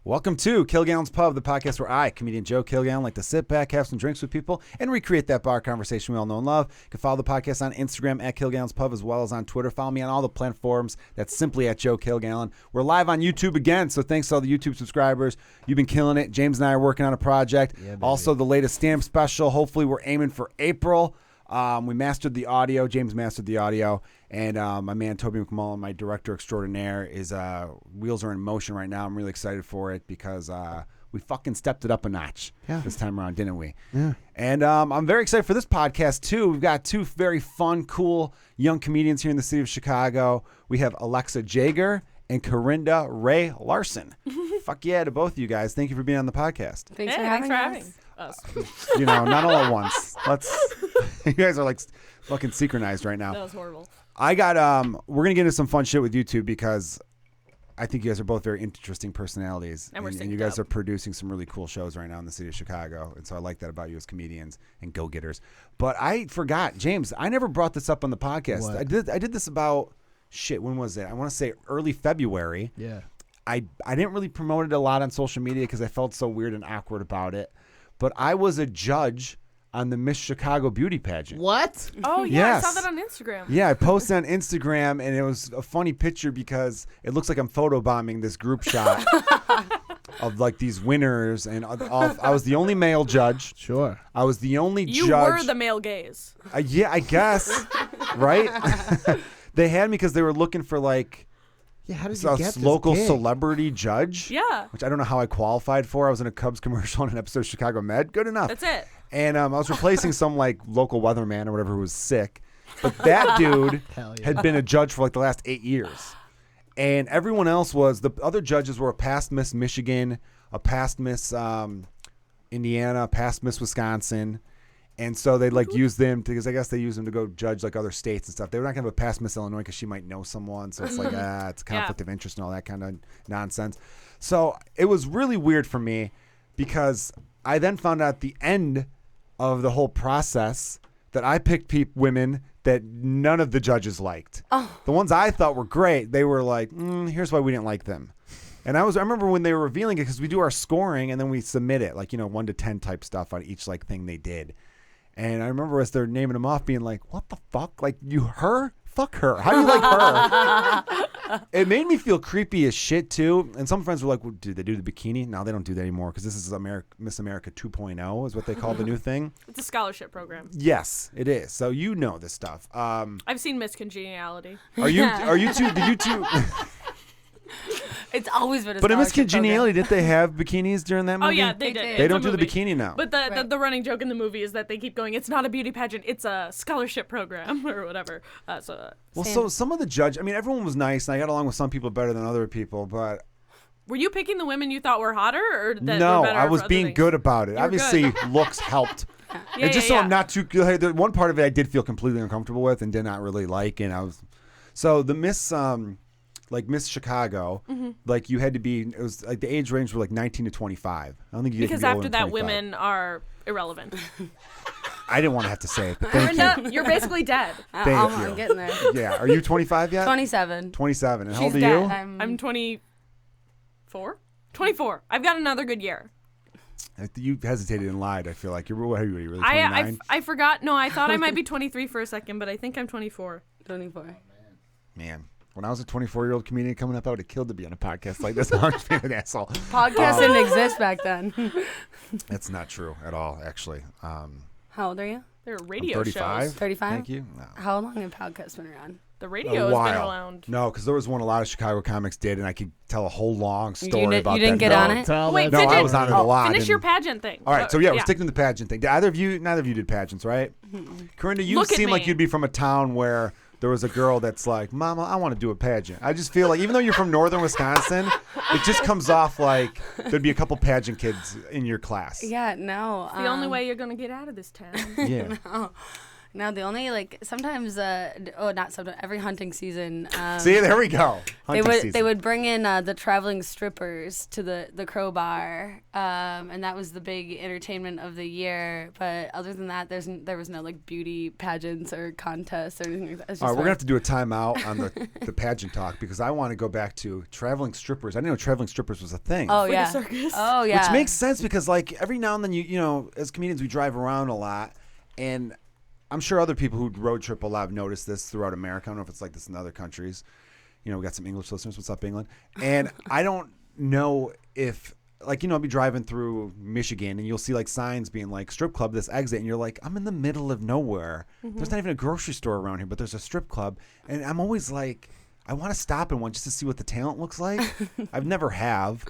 Welcome to Kilgallon's Pub, the podcast where I, comedian Joe Kilgallon, like to sit back, have some drinks with people, and recreate that bar conversation we all know and love. You can follow the podcast on Instagram at Kilgallon's Pub, as well as on Twitter. Follow me on all the platforms. That's simply at Joe Kilgallon. We're live on YouTube again, so thanks to all the YouTube subscribers. You've been killing it. James and I are working on a project. Yeah, also, the latest stand-up special. Hopefully, we're aiming for April. We mastered the audio. James mastered the audio. And my man, Toby McMullen, my director extraordinaire, is wheels are in motion right now. I'm really excited for it because we fucking stepped it up a notch this time around, didn't we? Yeah. And I'm very excited for this podcast, too. We've got two very fun, cool young comedians here in the city of Chicago. We have Alexa Jaeger and Carinda Rae Larson. Fuck yeah to both of you guys. Thank you for being on the podcast. Thanks for having us. You know, not all at once. You guys are like fucking synchronized right now. That was horrible. I got we're gonna get into some fun shit with you two because I think you guys are both very interesting personalities, and you guys are producing some really cool shows right now in the city of Chicago, and so I like that about you as comedians and go-getters. But I forgot, James, I never brought this up on the podcast. What? I did this about when was it? I want to say early February. Yeah. I didn't really promote it a lot on social media because I felt so weird and awkward about it. But I was a judge on the Miss Chicago beauty pageant. What? Oh, yeah, yes. I saw that on Instagram. Yeah, I posted on Instagram, and it was a funny picture because it looks like I'm photobombing this group shot of like these winners, and I was the only male judge. Sure. I was the only judge. You were the male gaze. Yeah, I guess. Right? They had me because they were looking for like how did you get local this gig? Celebrity judge. Yeah. Which I don't know how I qualified for. I was in a Cubs commercial on an episode of Chicago Med. Good enough. That's it. And I was replacing some like local weatherman or whatever who was sick. But that dude had been a judge for like the last 8 years. And everyone else the other judges were a past Miss Michigan, a past Miss Indiana, a past Miss Wisconsin. And so they'd like use them because I guess they use them to go judge like other states and stuff. They were not going to have a past Miss Illinois because she might know someone. So it's like, it's conflict of interest and all that kind of nonsense. So it was really weird for me because I then found out at the end of the whole process that I picked women that none of the judges liked. Oh. The ones I thought were great, they were like, here's why we didn't like them. And I remember when they were revealing it because we do our scoring and then we submit it, like, 1 to 10 type stuff on each like thing they did. And I remember as they're naming them off being like, what the fuck? Like, her? Fuck her. How do you like her? It made me feel creepy as shit, too. And some friends were like, well, did they do the bikini? No, they don't do that anymore because this is Miss America 2.0 is what they call the new thing. It's a scholarship program. Yes, it is. So you know this stuff. I've seen Miss Congeniality. Are you two? It's always been a But in Miss Congeniality, program. didn't they have bikinis during that movie? Oh, yeah, they did. They don't do the bikini now. But the running joke in the movie is that they keep going, it's not a beauty pageant, it's a scholarship program or whatever. So some of the judge, everyone was nice, and I got along with some people better than other people, but... Were you picking the women you thought were hotter? Or that no, were better I was being things? good about it. Obviously, looks helped. So I'm not too... The one part of it I did feel completely uncomfortable with and did not really like, and I was... So the Miss... like Miss Chicago, like you had to be, it was like the age range were like 19 to 25. I don't think you because get to be after that, 25. women are irrelevant. I didn't want to have to say it, but thank you. You're basically dead. I'm getting there. Yeah. Are you 25 yet? 27. 27. And how old are dead. you? I'm 24. 24. I've got another good year. You hesitated and lied. I feel like you're really 29. I forgot. No, I thought I might be 23 for a second, but I think I'm 24. 24. Man. When I was a 24-year-old comedian coming up, I would have killed to be on a podcast like this. I'm just being an asshole. Podcasts didn't exist back then. That's not true at all, actually. How old are you? There are radio 35. shows. 35? Thank you. No. How long have podcasts been around? The radio has been around. No, because there was one a lot of Chicago comics did, and I could tell a whole long story about that. You didn't get on it? Wait, no, I was on it a lot. Finish your pageant thing. All right, so we're sticking to the pageant thing. Neither of you did pageants, right? Corinda, you seem like you'd be from a town where there was a girl that's like, Mama, I want to do a pageant. I just feel like even though you're from northern Wisconsin, it just comes off like there'd be a couple pageant kids in your class. Yeah, no. It's the only way you're going to get out of this town. Yeah. No. No, the only sometimes not sometimes every hunting season. See, there we go. Hunting season. They would bring in the traveling strippers to the Crowbar, and that was the big entertainment of the year. But other than that, there was no like beauty pageants or contests or anything like that. All right, we're gonna have to do a timeout on the pageant talk because I want to go back to traveling strippers. I didn't know traveling strippers was a thing. Oh Like yeah, a circus. Oh yeah, which makes sense because like every now and then you know as comedians we drive around a lot and. I'm sure other people who road trip a lot have noticed this throughout America. I don't know if it's like this in other countries. You know, we got some English listeners. What's up, England? And I don't know if, like, you know, I'll be driving through Michigan and you'll see like signs being like strip club, this exit. And you're like, I'm in the middle of nowhere. Mm-hmm. There's not even a grocery store around here, but there's a strip club. And I'm always like, I want to stop in one just to see what the talent looks like. I've never have.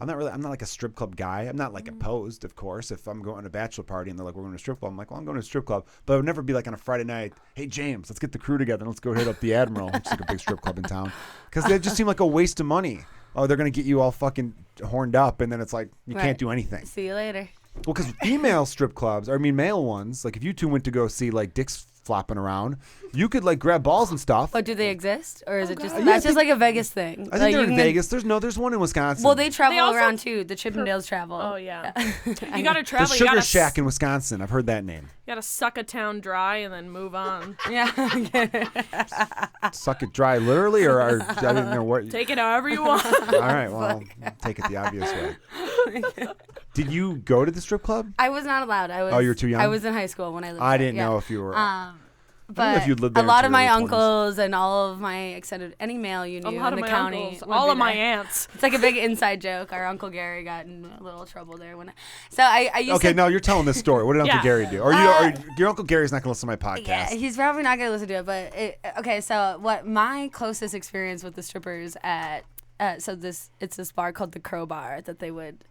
I'm not like a strip club guy. I'm not like opposed, of course. If I'm going to a bachelor party and they're like, we're going to a strip club, I'm like, well, I'm going to a strip club. But I would never be like on a Friday night, hey, James, let's get the crew together and let's go hit up the Admiral, which is like a big strip club in town. Because they just seem like a waste of money. Oh, they're going to get you all fucking horned up. And then it's like, you can't do anything. See you later. Well, because female strip clubs, male ones, like if you two went to go see like dicks flopping around, you could like grab balls and stuff. But do they exist, or is it just God. that's just like a Vegas thing? I think they're in Vegas. There's one in Wisconsin. Well, they travel also- around too. The Chippendales travel. Oh yeah. You gotta the travel. Sugar you gotta Shack in Wisconsin. I've heard that name. You gotta suck a town dry and then move on. Yeah. Suck it dry, literally, or I didn't know what. Take it however you want. All right, well, take it the obvious way. Did you go to the strip club? I was not allowed. I was. Oh, you were too young? I was in high school when I lived. I there, didn't know if you were. But if you'd lived a there lot until of my your early 20s. uncles and all of my extended, any male you knew A lot in of the my county, uncles, would all be of my there. aunts. It's like a big inside joke. Our Uncle Gary got in a little trouble there so I used Okay, to. no, you're telling this story. What did Uncle Yeah. Gary do? Or your Uncle Gary's not going to listen to my podcast. Yeah, he's probably not gonna listen to it. But okay, so what my closest experience with the strippers at it's this bar called the Crowbar that they would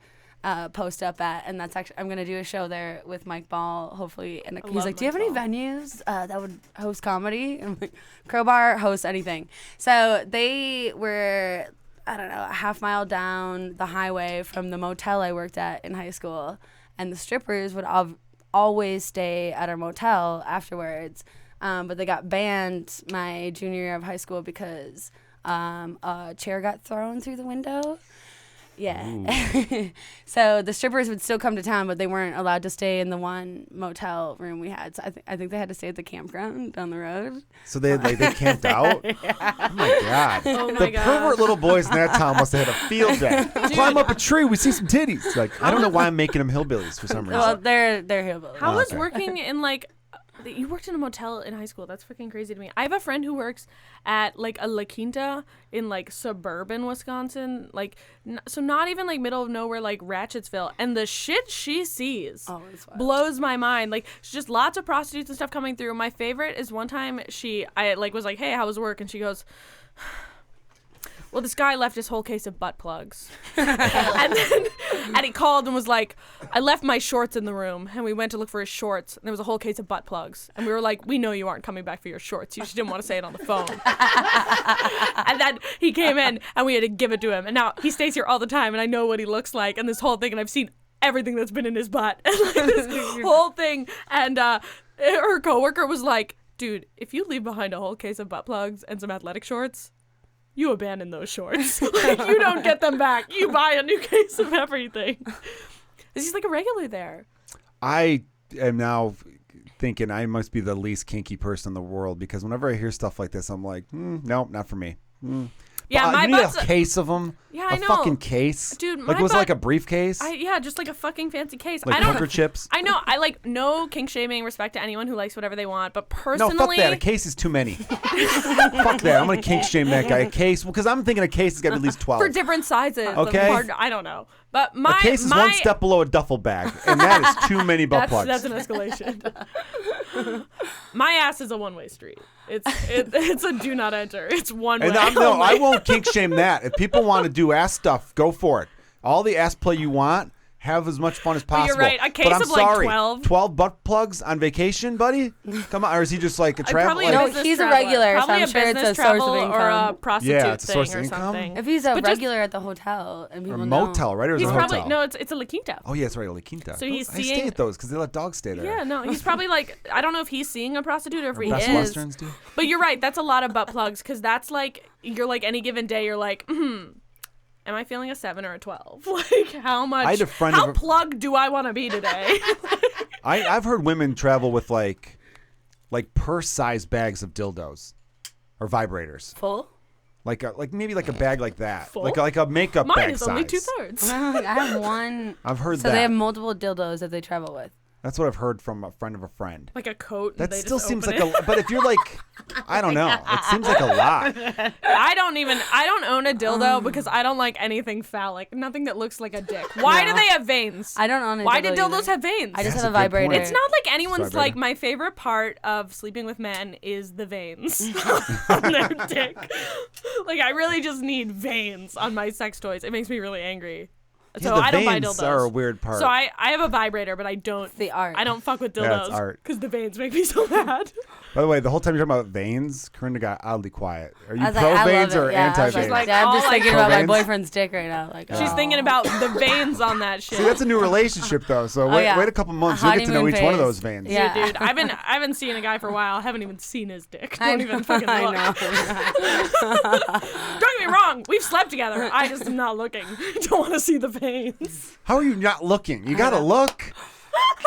post up at, and that's actually I'm gonna do a show there with Mike Ball hopefully, and he's like, do you have any venues that would host comedy? And I'm like, Crowbar hosts anything. So they were, I don't know, a half mile down the highway from the motel I worked at in high school, and the strippers would always stay at our motel afterwards, but they got banned my junior year of high school because a chair got thrown through the window. Yeah. So the strippers would still come to town, but they weren't allowed to stay in the one motel room we had. So I think they had to stay at the campground down the road. So they camped out? Yeah. Oh, my God. Oh my The God. pervert little boys in that town must have had a field day. Climb up a tree. We see some titties. Like, I don't know why I'm making them hillbillies for some reason. Well, they're hillbillies. How was okay. working in like? You worked in a motel in high school. That's freaking crazy to me. I have a friend who works at like a La Quinta in like suburban Wisconsin, like so not even like middle of nowhere, like Ratchetsville, and the shit she sees blows my mind. Like it's just lots of prostitutes and stuff coming through. My favorite is one time I was like, hey, how was work? And she goes, well, this guy left his whole case of butt plugs. and he called and was like, I left my shorts in the room. And we went to look for his shorts. And there was a whole case of butt plugs. And we were like, we know you aren't coming back for your shorts. You just didn't want to say it on the phone. And then he came in and we had to give it to him. And now he stays here all the time. And I know what he looks like. And this whole thing. And I've seen everything that's been in his butt. And like this whole thing. And her coworker was like, dude, if you leave behind a whole case of butt plugs and some athletic shorts, you abandon those shorts. Like, you don't get them back. You buy a new case of everything. He's like a regular there. I am now thinking I must be the least kinky person in the world because whenever I hear stuff like this, I'm like, no, not for me. Yeah, my you need butt's a case of them. Yeah, I know. Fucking case, dude. Like was it like a briefcase? Yeah, just like a fucking fancy case. Like I don't poker chips. I know. I like no kink shaming. Respect to anyone who likes whatever they want. But personally, No, fuck that. A case is too many. Fuck that. I'm gonna kink shame that guy. A case, because I'm thinking a case has got to be at least 12. for different sizes. Okay. I don't know. But my a case is one step below a duffel bag, and that is too many butt plugs. That's an escalation. My ass is a one-way street. It's a do not enter. It's one way. And I won't kink shame that. If people want to do ass stuff, go for it. All the ass play you want, have as much fun as possible. You're right. A case but I'm of like sorry, 12 butt plugs on vacation, buddy? Come on, or is he just like a travel? Probably No, business he's a traveler. regular, so Probably I'm sure it's business a source of travel income. or a prostitute Yeah, it's a thing source of or income. something. If he's a But just- regular at the hotel and people Or know. motel, right? Or is He's it a probably hotel? it's a La Quinta. Oh yeah, it's right, a La Quinta. So he's I stay seeing- at those because they let dogs stay there. Yeah, no, he's probably like, I don't know if he's seeing a prostitute or if he Best is. Westerns do. But you're right, that's a lot of butt plugs because that's like, you're like any given day, you're like, am I feeling a 7 or a 12? Like, how much, I had a friend how of a- plugged do I want to be today? I've heard women travel with like purse-sized bags of dildos or vibrators, Full? like maybe like a bag like that, Full? like a makeup Mine bag is size. only 2/3. I have one. I've heard So that. they have multiple dildos that they travel with. That's what I've heard from a friend of a friend. Like a coat. And That they still just seems open like it. a. But if you're like, I don't know, it seems like a lot. I don't own a dildo because I don't like anything phallic. Nothing that looks like a dick. Why do they have veins? I don't own a Why dildo do dildos either. have veins? I just That's have a a good point. vibrator. It's not like anyone's Vibrator. like, my favorite part of sleeping with men is the veins on their dick. Like, I really just need veins on my sex toys. It makes me really angry. So the I don't buy veins dildos. are a weird part. So I have a vibrator, but I don't. the art. I don't fuck with Yeah, it's dildos art. because the veins make me so mad. By the way, the whole time you're talking about veins, Corinda got oddly quiet. Are you I was pro like, I veins love or it. Yeah, I anti was veins? She's like, I'm just all thinking like- about my Veins? boyfriend's dick right now. Like, She's oh. thinking about the veins on that shit. See, that's a new relationship though. So wait, yeah. wait a couple months, you'll get to know Honeymoon each one of phase. those veins. Yeah. Dude, I haven't seen a guy for a while. I haven't even seen his dick. I Don't even fucking look. I know. Don't get me wrong. We've slept together. I just am not looking. Don't want to see the veins. How are you not looking? You gotta look.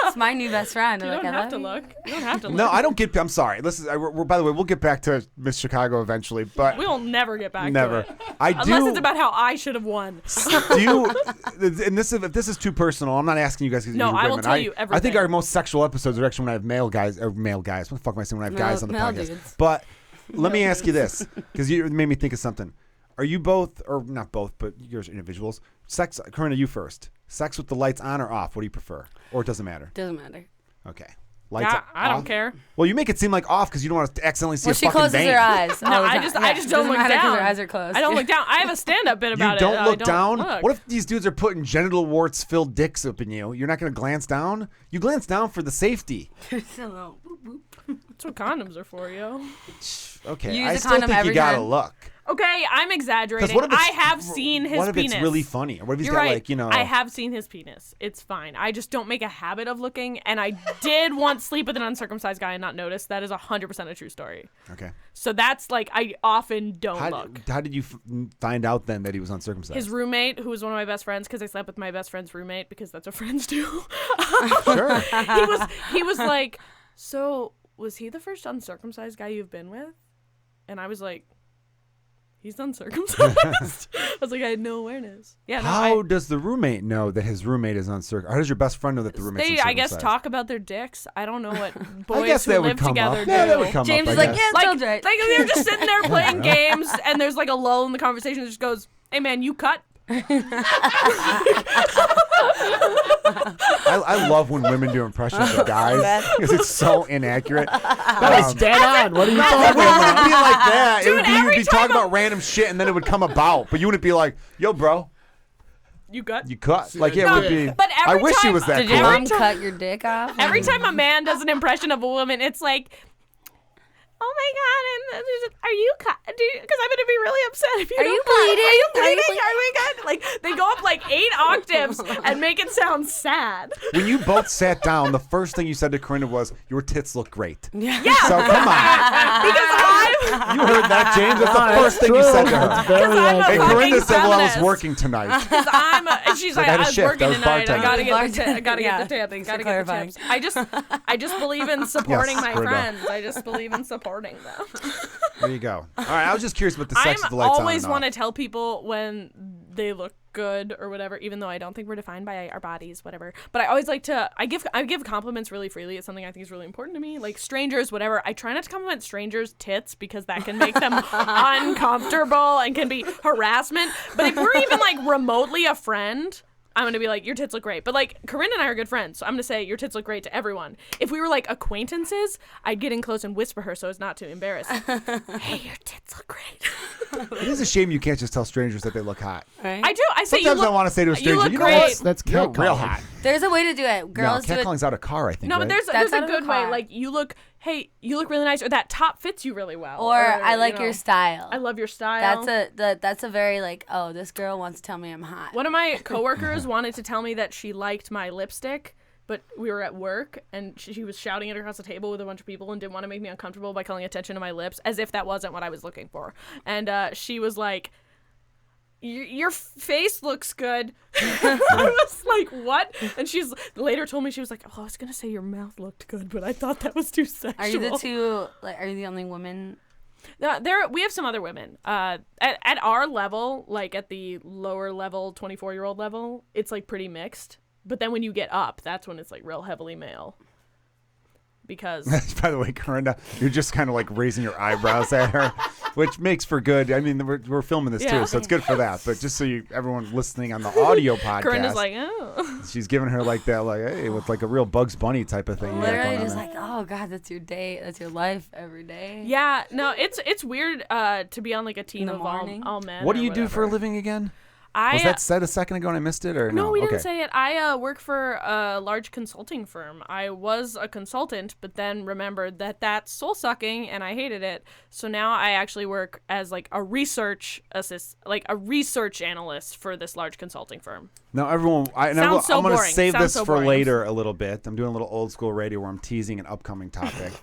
It's my new best friend. You I'm don't like, I have love to you. look. You don't have to look. No, I don't get. I'm sorry. Listen, we're by the way, we'll get back to Miss Chicago eventually, but We'll never get back never. to it. I Unless do. it's about how I should have won. Do you? And this, if this is too personal, I'm not asking you guys. 'Cause No, you're I will women. tell you I think everything. our most sexual episodes are actually when I have male guys. What the fuck am I saying? When I have guys on the Male podcast. dudes. But let me ask you this, because you made me think of something. Are you both, or not both, but you're individuals? Sex, Corinna, you first. Sex with the lights on or off? What do you prefer? Or it doesn't matter? Doesn't matter. Okay. Lights Yeah, I don't off? care. Well, you make it seem like off because you don't want to accidentally see Well, a she fucking closes vein. her eyes. No, all the I time. just Yeah, don't doesn't look matter 'cause down. her eyes are closed. I don't look down. I have a stand-up bit You about don't it. look I down? Look. What if these dudes are putting genital warts filled dicks up in you? You're not going to glance down? You glance down for the safety. That's what condoms are for, yo. Okay, Use I a still condom think you every gotta time. look. Okay, I'm exaggerating. What if it's, I have seen his What if penis. it's really funny? Or what if he's You're got right. like, you know... I have seen his penis. It's fine. I just don't make a habit of looking, and I did once sleep with an uncircumcised guy and not notice. That is 100% a true story. Okay. So that's like, I often don't look. How did you find out then that he was uncircumcised? His roommate, who was one of my best friends, because I slept with my best friend's roommate, because that's what friends do. Sure. he was like, so was he the first uncircumcised guy you've been with? And I was like, he's uncircumcised. I was like, I had no awareness. Yeah. No, How does the roommate know that his roommate is uncircumcised? How does your best friend know that the roommate's they, uncircumcised? I guess, talk about their dicks. I don't know what I boys guess who that would live come together up. do. Yeah, that would come James up, is I like, guess. yeah, Like, sounds right. they're just sitting there playing games, and there's like a lull in the conversation that just goes, hey man, you cut? I love when women do impressions of guys because it's so inaccurate. That was dead on. What are you talking It about? wouldn't be like that. Dude, It would be, you'd every be time talking about random shit and then it would come about. But you wouldn't be like, yo, bro, You cut? you cut. Like, yeah, No, it would be. but I every wish he time- was that Did cool. your mom Every time- cut your dick off? Every time a man does an impression of a woman, it's like, oh my god, and are you cut? Because I'm gonna be really upset if you Are don't you cut. bleeding? Are you Are you bleeding? Are we good? Like, they go up like 8 octaves and make it sound sad. When you both sat down, the first thing you said to Corinna was, your tits look great. Yeah. So come on. Because I'm You heard that, James? That's No, the first thing you said to It's her. very I'm a And accurate. Corinna fucking said, well, I was feminist. working tonight. Because and she's like, I had a I was shift. I working was tonight. I bartending. gotta get the Bartending. I gotta Yeah. get the tipping. Gotta For get the clarifying. tips. I just believe in supporting Yes, my Corinna. friends. I just believe in supporting them. There you go. All right, I was just curious about the sex with the I lights on always and want to off. tell people when they look good or whatever, even though I don't think we're defined by our bodies, whatever. But I always like to. I give compliments really freely. It's something I think is really important to me. Like strangers, whatever. I try not to compliment strangers' tits because that can make them uncomfortable and can be harassment. But if we're even like remotely a friend, I'm going to be like, your tits look great. But like, Carinda and I are good friends, so I'm going to say your tits look great to everyone. If we were like acquaintances, I'd get in close and whisper her so as not to embarrass. Hey, your tits look great. It is a shame you can't just tell strangers that they look hot. Right? I do. I say Sometimes you look, I want to say to a stranger, look you know great. what? That's You're cat real calling. hot. There's a way to do it. Girls do it. catcalling's out of car, I think. No, right? but there's That's a out of good the way. car. Like, you look really nice, or that top fits you really well. Or I like you know, your style. I love your style. That's a very like, oh, this girl wants to tell me I'm hot. One of my coworkers wanted to tell me that she liked my lipstick, but we were at work and she was shouting it across the table with a bunch of people and didn't want to make me uncomfortable by calling attention to my lips, as if that wasn't what I was looking for. And she was like, your face looks good. I was like, what? And she's later told me, she was like, oh, I was gonna say your mouth looked good, but I thought that was too sexual. Are you the two? Like, are you the only woman? We have some other women. At our level, like at the lower level, 24-year-old level, it's like pretty mixed. But then when you get up, that's when it's like real heavily male. Because By the way, Carinda, you're just kind of like raising your eyebrows at her, which makes for good. I mean, we're filming this too, so it's good for that. But just so everyone listening on the audio podcast, Carinda's like, oh. she's giving her like that, like, hey, with like a real Bugs Bunny type of thing. Literally going just on like, oh God, that's your day. That's your life every day. Yeah, no, it's weird to be on like a team In the of morning? all men. What do or you do for a whatever. living again? I Was that said a second ago and I missed it, or no? No, we didn't Okay. say it. I work for a large consulting firm. I was a consultant, but then remembered that that's soul sucking, and I hated it. So now I actually work as like a research analyst for this large consulting firm. Now, everyone, I'm so going to boring. save Sounds this so for boring. later a little bit. I'm doing a little old school radio where I'm teasing an upcoming topic.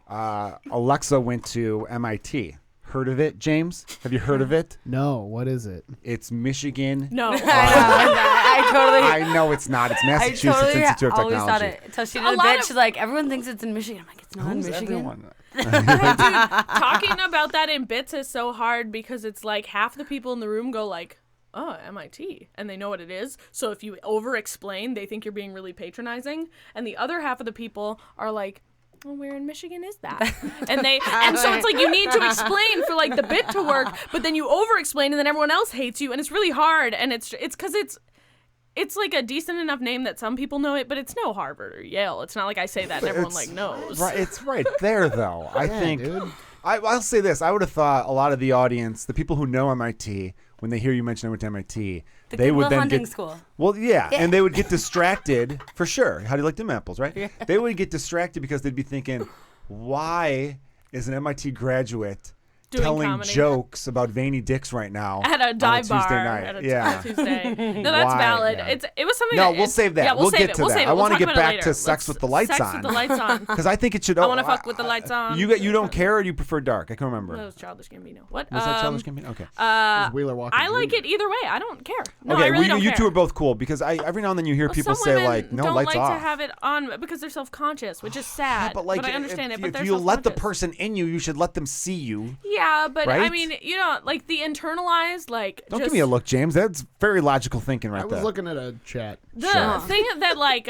Alexa went to MIT. Heard of it, James? Have you heard of it? No, what is it? It's Michigan. No. I know it's not. It's I Massachusetts totally Institute of always Technology. thought it until she did A a lot bit. of- She's like, everyone thinks it's in Michigan. I'm like, it's not in Who's Michigan. everyone? Talking about that in bits is so hard because it's like half the people in the room go like, oh, MIT, and they know what it is. So if you over-explain, they think you're being really patronizing. And the other half of the people are like, well, where in Michigan is that? and so it's like you need to explain for like the bit to work, but then you over-explain and then everyone else hates you, and it's really hard. And it's because it's like a decent enough name that some people know it, but it's no Harvard or Yale. It's not like I say that and everyone like knows. Right, it's right there, though. I think. Dude. I'll say this. I would have thought a lot of the audience, the people who know MIT, when they hear you mention I went to MIT, they would then hunting get school. well, yeah, and they would get distracted for sure. How do you like them apples, right? Yeah. They would get distracted because they'd be thinking, why is an MIT graduate Doing telling comedy. jokes about veiny dicks right now At a dive bar Tuesday night? at a yeah. Tuesday. No, that's Why? valid. Yeah. It was something. No, that we'll it's- save that. Yeah, We'll save get it. to We'll that. save it. I We'll wanna talk get about it back later. to sex with the lights sex on. with the lights on. Because I think it should. I want to fuck with the lights on. You don't care, or do you prefer dark? I can't remember. That was Childish Gambino. What? Was that Childish Gambino? Okay. Is Wheeler Walker I like Jr. it either way. I don't care. No, Okay, I really don't you care. two are both cool because every now and then you hear people Some say women like, "No, don't lights like off." to have it on because they're self-conscious, which is sad. but like, I understand it. But if they're you let the self-conscious. person in you, you should let them see you. Yeah, but I Right? mean, you know, like the internalized, like Don't just give me a look, James. That's very logical thinking right I was there. looking at a chat. the thing that like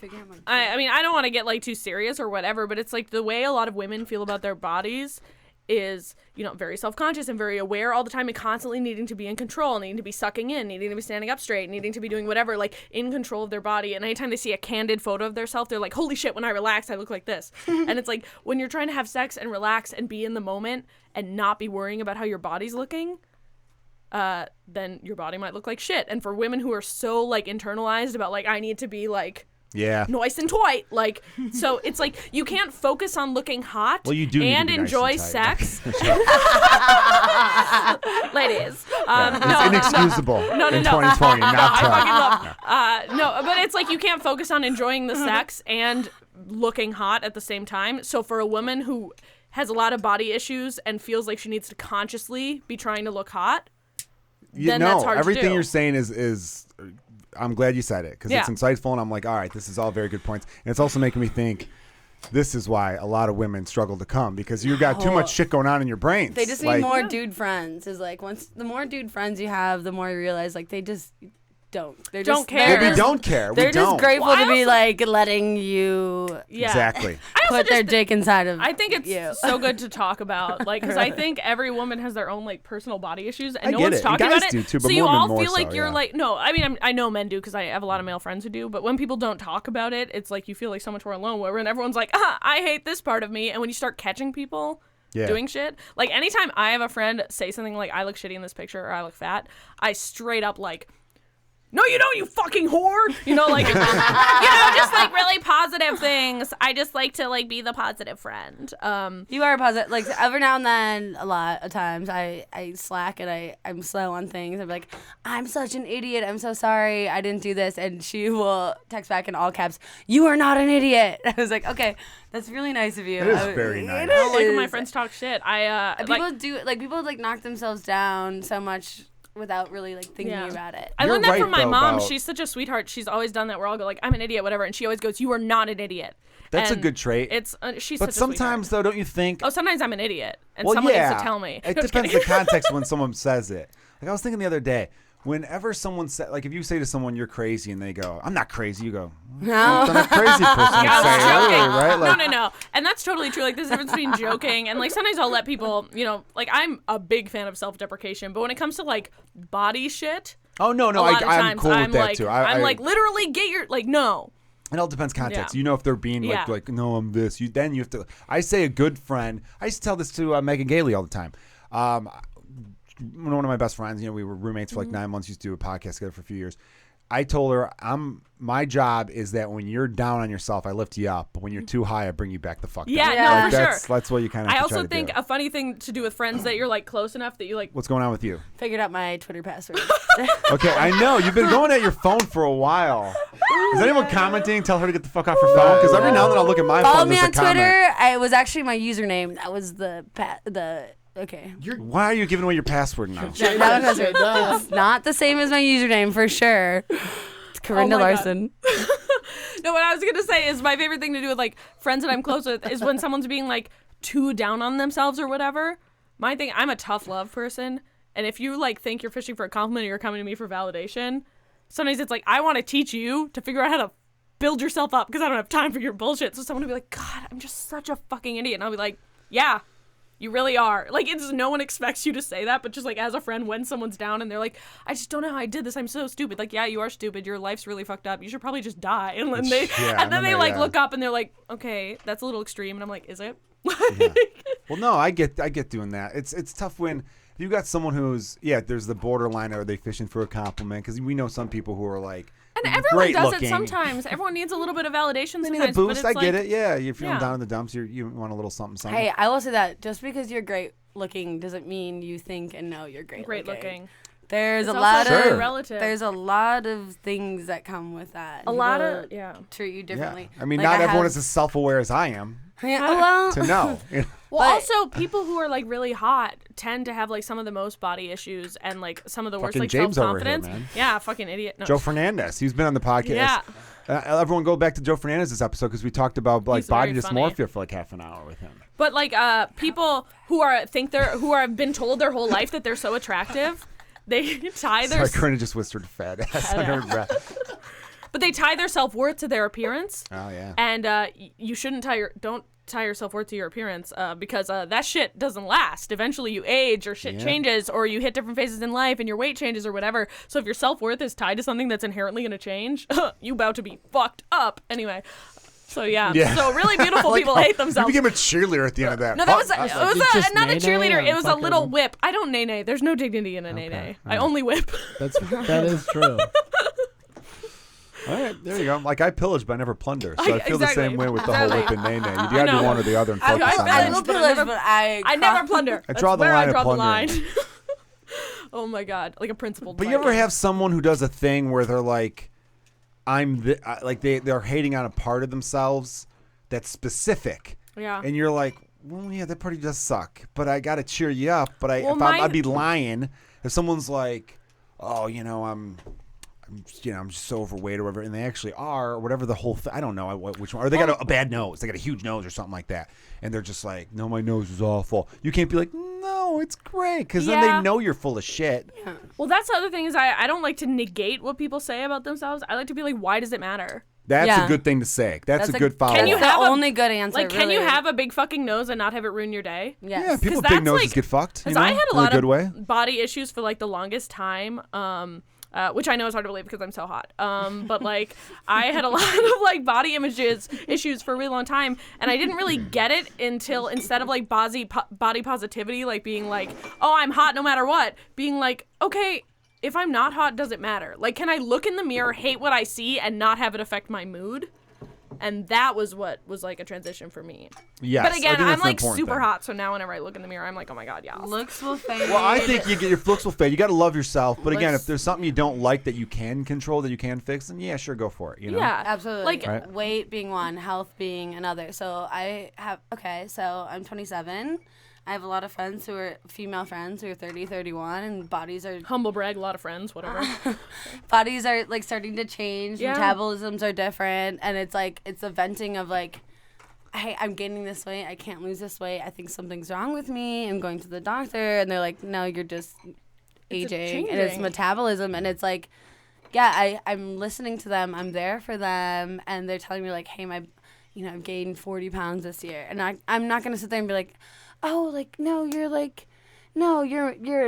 Figure out my- I mean, I don't want to get like too serious or whatever, but it's like the way a lot of women feel about their bodies is, you know, very self-conscious and very aware all the time and constantly needing to be in control, needing to be sucking in, needing to be standing up straight, needing to be doing whatever, like in control of their body. And anytime they see a candid photo of themselves, they're like, holy shit, when I relax, I look like this. And it's like when you're trying to have sex and relax and be in the moment and not be worrying about how your body's looking, then your body might look like shit. And for women who are so like internalized about like, I need to be like Yeah. nice and tight, like, so it's like you can't focus on looking hot Well, you do need to and be nice enjoy and tight. sex. Ladies, It's inexcusable no, in no. 2020 not I to. fucking love. No, but it's like you can't focus on enjoying the sex and looking hot at the same time. So for a woman who has a lot of body issues and feels like she needs to consciously be trying to look hot, then that's hard to everything do. you're saying is I'm glad you said it because it's Yeah. insightful and I'm like, all right, this is all very good points. And it's also making me think this is why a lot of women struggle to come because you got too much shit going on in your brains. They just like, need more dude friends. Is like the more dude friends you have, the more you realize like they just don't. They're Don't just, care. Well, we don't care. They're We don't. just grateful Well, I to be also- like letting you Yeah. Exactly. I also put their just dick inside of I think it's you. so good to talk about, like, because I think every woman has their own like personal body issues, and I no get one's it. And talking guys about it. do too, but so you women all more feel like so, you're yeah. like, no, I mean, I know men do because I have a lot of male friends who do, but when people don't talk about it, it's like you feel like so much more alone. Where when everyone's like, I hate this part of me, and when you start catching people doing shit, like anytime I have a friend say something like, I look shitty in this picture or I look fat, I straight up like, no, you don't, you fucking whore. You know, like, just like really positive things. I just like to like be the positive friend. You are positive. Like every now and then, a lot of times, I slack and I'm slow on things. I'm like, I'm such an idiot. I'm so sorry. I didn't do this. And she will text back in all caps, you are not an idiot. I was like, okay, that's really nice of you. It is very nice. I don't like when my friends talk shit. People knock themselves down so much without really like thinking about it. I You're learned that right, from my though, mom. about- She's such a sweetheart. She's always done that where I'll go like, I'm an idiot, whatever. And she always goes, you are not an idiot. That's a And good trait. It's she's But such a sweetheart. sometimes, though, don't you think? Oh, sometimes I'm an idiot. And Well, someone yeah. needs to tell me. It No, just depends the kidding. context when someone says it. Like I was thinking the other day, whenever someone said, like if you say to someone you're crazy and they go, I'm not crazy, you go, something a crazy person would I was say, joking. really, right? Like, No. And that's totally true. Like, there's a difference between joking and, like, sometimes I'll let people, like, I'm a big fan of self-deprecation, but when it comes to, like, body shit, oh, no, a lot of I'm times cool with I'm that, like, too. I'm like, literally get your, like, no. It all depends context. Yeah. You know if they're being Yeah. like no, I'm this. Then you have to. I say a good friend. I used to tell this to Megan Gailey all the time. One of my best friends. We were roommates for like 9 months. Used to do a podcast together for a few years. I told her my job is that when you're down on yourself, I lift you up. But when you're too high, I bring you back the fuck down. Yeah, no, Like, for that's, sure. That's what you kind of. I try also to think do. a funny thing to do with friends that you're, like, close enough that you, like, What's going on with you? Figured out my Twitter password. Okay, I know you've been going at your phone for a while. Is anyone commenting? Tell her to get the fuck off her phone. Because every now and then I'll look at my Follow phone. me There's on a comment. Twitter. It was actually my username. That was okay. Why are you giving away your password now? That was it's not the same as my username for sure. It's Carinda my God. Larson. No, what I was gonna say is my favorite thing to do with like friends that I'm close with is when someone's being like too down on themselves or whatever. My thing, I'm a tough love person, and if you like think you're fishing for a compliment or you're coming to me for validation, sometimes it's like I want to teach you to figure out how to build yourself up because I don't have time for your bullshit. So someone will be like, God, I'm just such a fucking idiot, and I'll be like, yeah. You really are. Like, it's no one expects you to say that, but just like as a friend, when someone's down and they're like, I just don't know how I did this. I'm so stupid. Like, yeah, you are stupid. Your life's really fucked up. You should probably just die. And then they like look up and they're like, okay, that's a little extreme. And I'm like, is it? Yeah. Well, no, I get doing that. It's tough when you got someone who's there's the borderline. Are they fishing for a compliment? Because we know some people who are like. And everyone great does looking. it sometimes. Everyone needs a little bit of validation They sometimes. need a boost. But I it's get like, it. Yeah, you're feeling Yeah. down in the dumps. You want a little something. Hey, I will say that just because you're great looking doesn't mean you think and know you're great looking. There's It's a also lot very of relative. there's a lot of things that come with that. A lot People of yeah. treat you Yeah. differently. I mean, Like, not everyone have- is as self-aware as I am Yeah, well, to know. Well, But- also people who are like really hot tend to have like some of the most body issues and like some of the worst Fucking like James over here, self-confidence. man. Yeah, fucking idiot. No. Joe Fernandez. He's been on the podcast. Yeah. Everyone go back to Joe Fernandez's episode because we talked about like He's body very funny. dysmorphia for like half an hour with him. But like people who have been told their whole life that they're so attractive, they tie their Sorry, Corinna just whispered fat ass under her breath. but they tie their self-worth to their appearance. Oh yeah. And you shouldn't don't tie your self-worth to your appearance because that shit doesn't last. Eventually you age or shit changes or you hit different phases in life and your weight changes or whatever. So if your self-worth is tied to something that's inherently going to change, you about to be fucked up. Anyway, so yeah. So really beautiful people hate You themselves. became a cheerleader at the end of that. No, that was Fuck. it was just not a nay-nay cheerleader. or It was a fucking- little whip. I don't nay-nay. There's no dignity in a nay-nay. I only whip. That is true. All right, there you go. Like I pillage, but I never plunder. So I feel the Exactly. same way with the whole whip and nay nay. You gotta know. do one or the other and I focus on pillage, I that. will but I pillage, never- but I never plunder. I draw That's the where line I at draw the line. plundering. Oh my god, like a principled. But you ever Viking. have someone who does a thing where they're like, like they're hating on a part of themselves that's specific, Yeah. and you're like, well, yeah, that part does suck, but I gotta cheer you up. But Well, I'd be lying if someone's like, oh, I'm just so overweight or whatever, and they actually are, or whatever the whole thing. I don't know which one. Or they got a bad nose. They got a huge nose or something like that. And they're just like, no, my nose is awful. You can't be like, no, No, it's great because then they know you're full of shit. Yeah. Well, that's the other thing is I don't like to negate what people say about themselves. I like to be like, why does it matter? That's a good thing to say. That's a good follow-up. Can you have the only good answer? Like, can you have a big fucking nose and not have it ruin your day? Yes. Yeah, people with big noses get fucked. Because I had a lot in a good of way. body issues for like the longest time. Which I know is hard to believe because I'm so hot. But like I had a lot of like body issues for a really long time, and I didn't really get it until instead of like body positivity, like being like, oh, I'm hot no matter what, being like, okay, if I'm not hot, does it matter? Like, can I look in the mirror, hate what I see, and not have it affect my mood? And that was what was like a transition for me. Yes, but again, I'm like super thing. hot, so now whenever I look in the mirror, I'm like, oh my god, yeah. Looks will fade. Well, I think your looks will fade. You got to love yourself. But again, if there's something you don't like that you can control, that you can fix, then yeah, sure, go for it. You know? Yeah, absolutely. Like right? Weight being one, health being another. So so I'm 27. I have a lot of friends female friends who are 30, 31, and bodies are humble brag, a lot of friends, whatever. bodies are like starting to change. Yeah. Metabolisms are different, and it's like it's a venting of like, hey, I'm gaining this weight. I can't lose this weight. I think something's wrong with me. I'm going to the doctor, and they're like, no, you're just aging, and it's metabolism, and it's like, yeah, I'm listening to them. I'm there for them, and they're telling me like, hey, I've gained 40 pounds this year, and I'm not gonna sit there and be like, oh, like, no, you're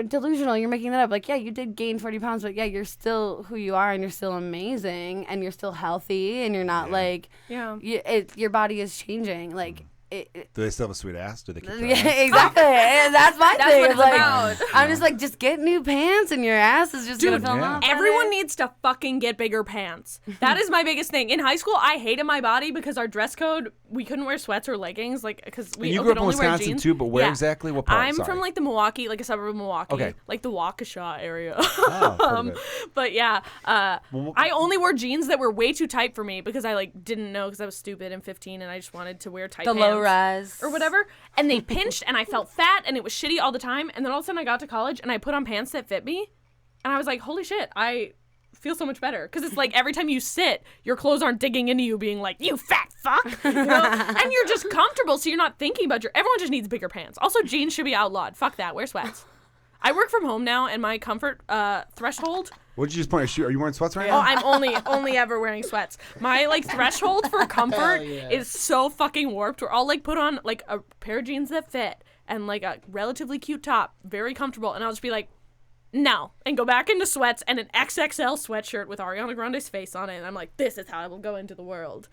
delusional. You're making that up. Like, yeah, you did gain 40 pounds, but yeah, you're still who you are, and you're still amazing, and you're still healthy, and you're not like, your body is changing. Like, do they still have a sweet ass? Do they keep yeah, exactly. And that's my That's thing. what it's like, about. I'm just like, just get new pants, and your ass is just gonna fill them up. Everyone needs to fucking get bigger pants. That is my biggest thing. In high school, I hated my body because our dress code, we couldn't wear sweats or leggings, like because we you could grew up in only wear Wisconsin jeans. too, but where exactly? What part? I'm from like the Milwaukee, like a suburb of Milwaukee, Okay. like the Waukesha area. Oh, part of it. But yeah, I only wore jeans that were way too tight for me because I like didn't know because I was stupid and 15 and I just wanted to wear tight The pants. low rise. Or whatever, and they pinched, and I felt fat, and it was shitty all the time, and then all of a sudden I got to college, and I put on pants that fit me, and I was like, holy shit, I feel so much better, because it's like every time you sit, your clothes aren't digging into you being like, you fat fuck, you know? And you're just comfortable, so you're not thinking about everyone just needs bigger pants. Also, jeans should be outlawed. Fuck that, wear sweats. I work from home now, and my comfort threshold... What did you just point? Are you wearing sweats right now? Oh, I'm only ever wearing sweats. My like threshold for comfort is so fucking warped. Where I'll like put on like a pair of jeans that fit and like a relatively cute top, very comfortable, and I'll just be like, no, and go back into sweats and an XXL sweatshirt with Ariana Grande's face on it, and I'm like, this is how I will go into the world.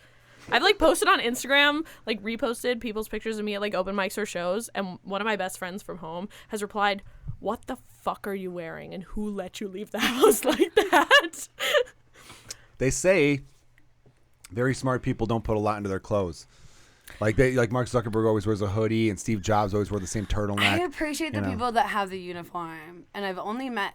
I've like posted on Instagram, like reposted people's pictures of me at like open mics or shows, and one of my best friends from home has replied, what the fuck are you wearing and who let you leave the house like that? They say very smart people don't put a lot into their clothes. Like Mark Zuckerberg always wears a hoodie, and Steve Jobs always wore the same turtleneck. I appreciate the people that have the uniform, and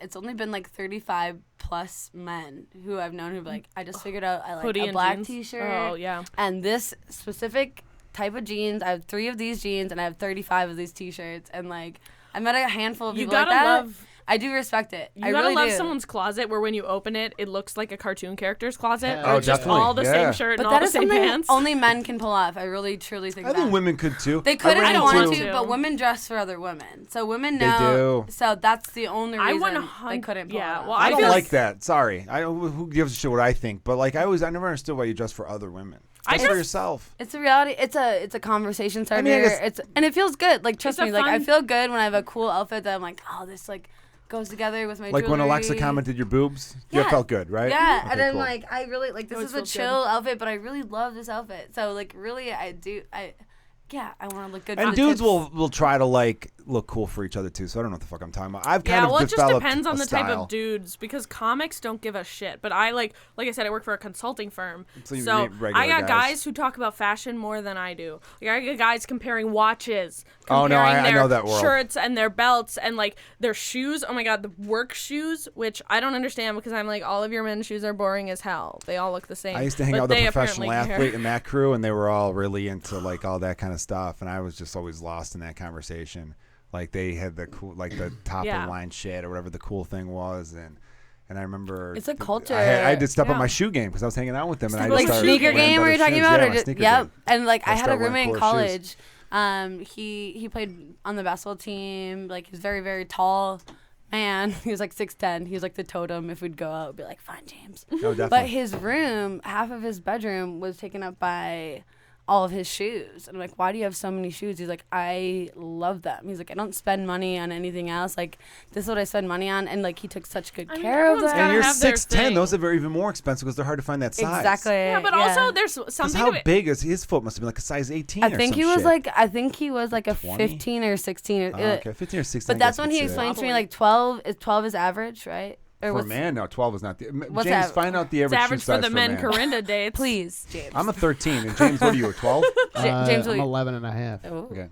it's only been like 35 plus men who I've known who've like, I just figured out I like hoodie a and black jeans. t-shirt. Oh yeah. And this specific type of jeans. I have 3 of these jeans, and I have 35 of these t-shirts, and like I met a handful of people like that. I do respect it. I gotta really love do. someone's closet where when you open it, it looks like a cartoon character's closet. Yeah. Or Oh, it's just definitely. all the same shirt But and all that the is same something pants. only men can pull off. I really truly think I that. think women could too. They could if I they don't wanted want to, to. but women dress for other women. So women They know. do. So that's the only I reason 100 they couldn't pull yeah, it off. well, I don't feel like that. Sorry. Who gives a shit what I think? But like I never understood why you dress for other women. Dress for yourself. It's a reality. It's a conversation starter. I guess- And it feels good. Like trust It's a me. Like I fun- feel good when I have a cool outfit that I'm like, oh, this like goes together with my Like when jewelry. Alexa commented your boobs, you Yeah. felt good, right? Yeah, Okay, and I'm cool. like, I really like this Always is a feels chill outfit, but I really love this outfit. So like, really, I want to look good. And for the dudes tips. will try to like look cool for each other too. So I don't know what the fuck I'm talking about. I've kind Yeah, of well, it just developed depends on a the type style. of dudes because comics don't give a shit. But I like I said, I work for a consulting firm, So you so meet regular I got guys. guys who talk about fashion more than I do. Like I got guys comparing watches, Oh, no, comparing I their know that world. shirts and their belts and like their shoes. Oh my god, the work shoes, which I don't understand because I'm like, all of your men's shoes are boring as hell. They all look the same. I used to hang But out with they a professional apparently care. athlete in that crew, and they were all really into like all that kind of stuff, and I was just always lost in that conversation. Like they had the cool, like the top of the line shit or whatever the cool thing was, and I remember It's a culture. I had to step up Yeah. my shoe game because I was hanging out with them, and I like just started sneaker wearing game. Were better you talking shoes. about? Yeah, Or my just, sneaker yep. game. And like I had a started wearing roommate in cooler shoes. college He played on the basketball team. Like, he's very, very tall man. He was like 6'10". He was like the totem. If we'd go out, it'd be like, fine, James. Oh, definitely. But his room, half of his bedroom was taken up by all of his shoes. And I'm like, why do you have so many shoes? He's like, I love them. He's like, I don't spend money on anything else. Like, this is what I spend money on. And like, he took such good care of everyone's them. gotta And you're have their 6'10". thing. Those are even more expensive because they're hard to find that size. Exactly. Yeah, but also there's 'Cause something how to it. big is his foot? Must have been like a size 18. I think he was like a 20? 15 or 16. Okay, 15 or 16. But that's when he explained to me like 12 is average, right? Or For a what's man, no, 12 is not. What's James, that? find out the It's average, average shoe for size the men a man. Corinda dates. please, James. I'm a 13, and James, what are you, a 12? James, I'm will you- 11 and a half. Oh. Okay.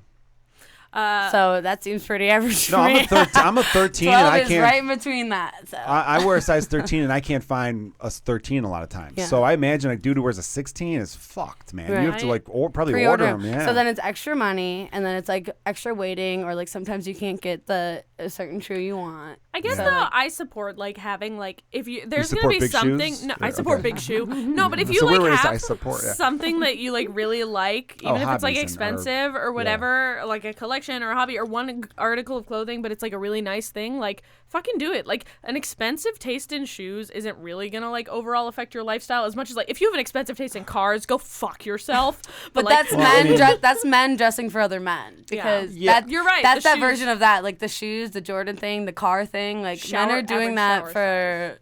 So that seems pretty average No, for me. I'm a 13, 12 and I is can't. right in between that. So. I wear a size 13, and I can't find a 13 a lot of times. Yeah. So I imagine a dude who wears a 16 is fucked, man. You have to Right. like probably Pre-order order them. Yeah. So then it's extra money, and then it's like extra waiting, or like sometimes you can't get a certain shoe you want. I guess So, though like- I support like having like if you there's gonna support be big something. shoes? No, Yeah, I support okay. big shoe. No, but if you So like we're raised, have I support, yeah. something that you like really like, Oh, even if it's like hobbies and- expensive or whatever, like a collection or a hobby or one article of clothing, but it's like a really nice thing, like fucking do it. Like an expensive taste in shoes isn't really gonna like overall affect your lifestyle as much as like if you have an expensive taste in cars, go fuck yourself. But like, that's that's men dressing for other men, because Yeah. that, You're right, That's the that shoes. version of that, like the shoes, the Jordan thing, the car thing. Like men are doing average that shower for.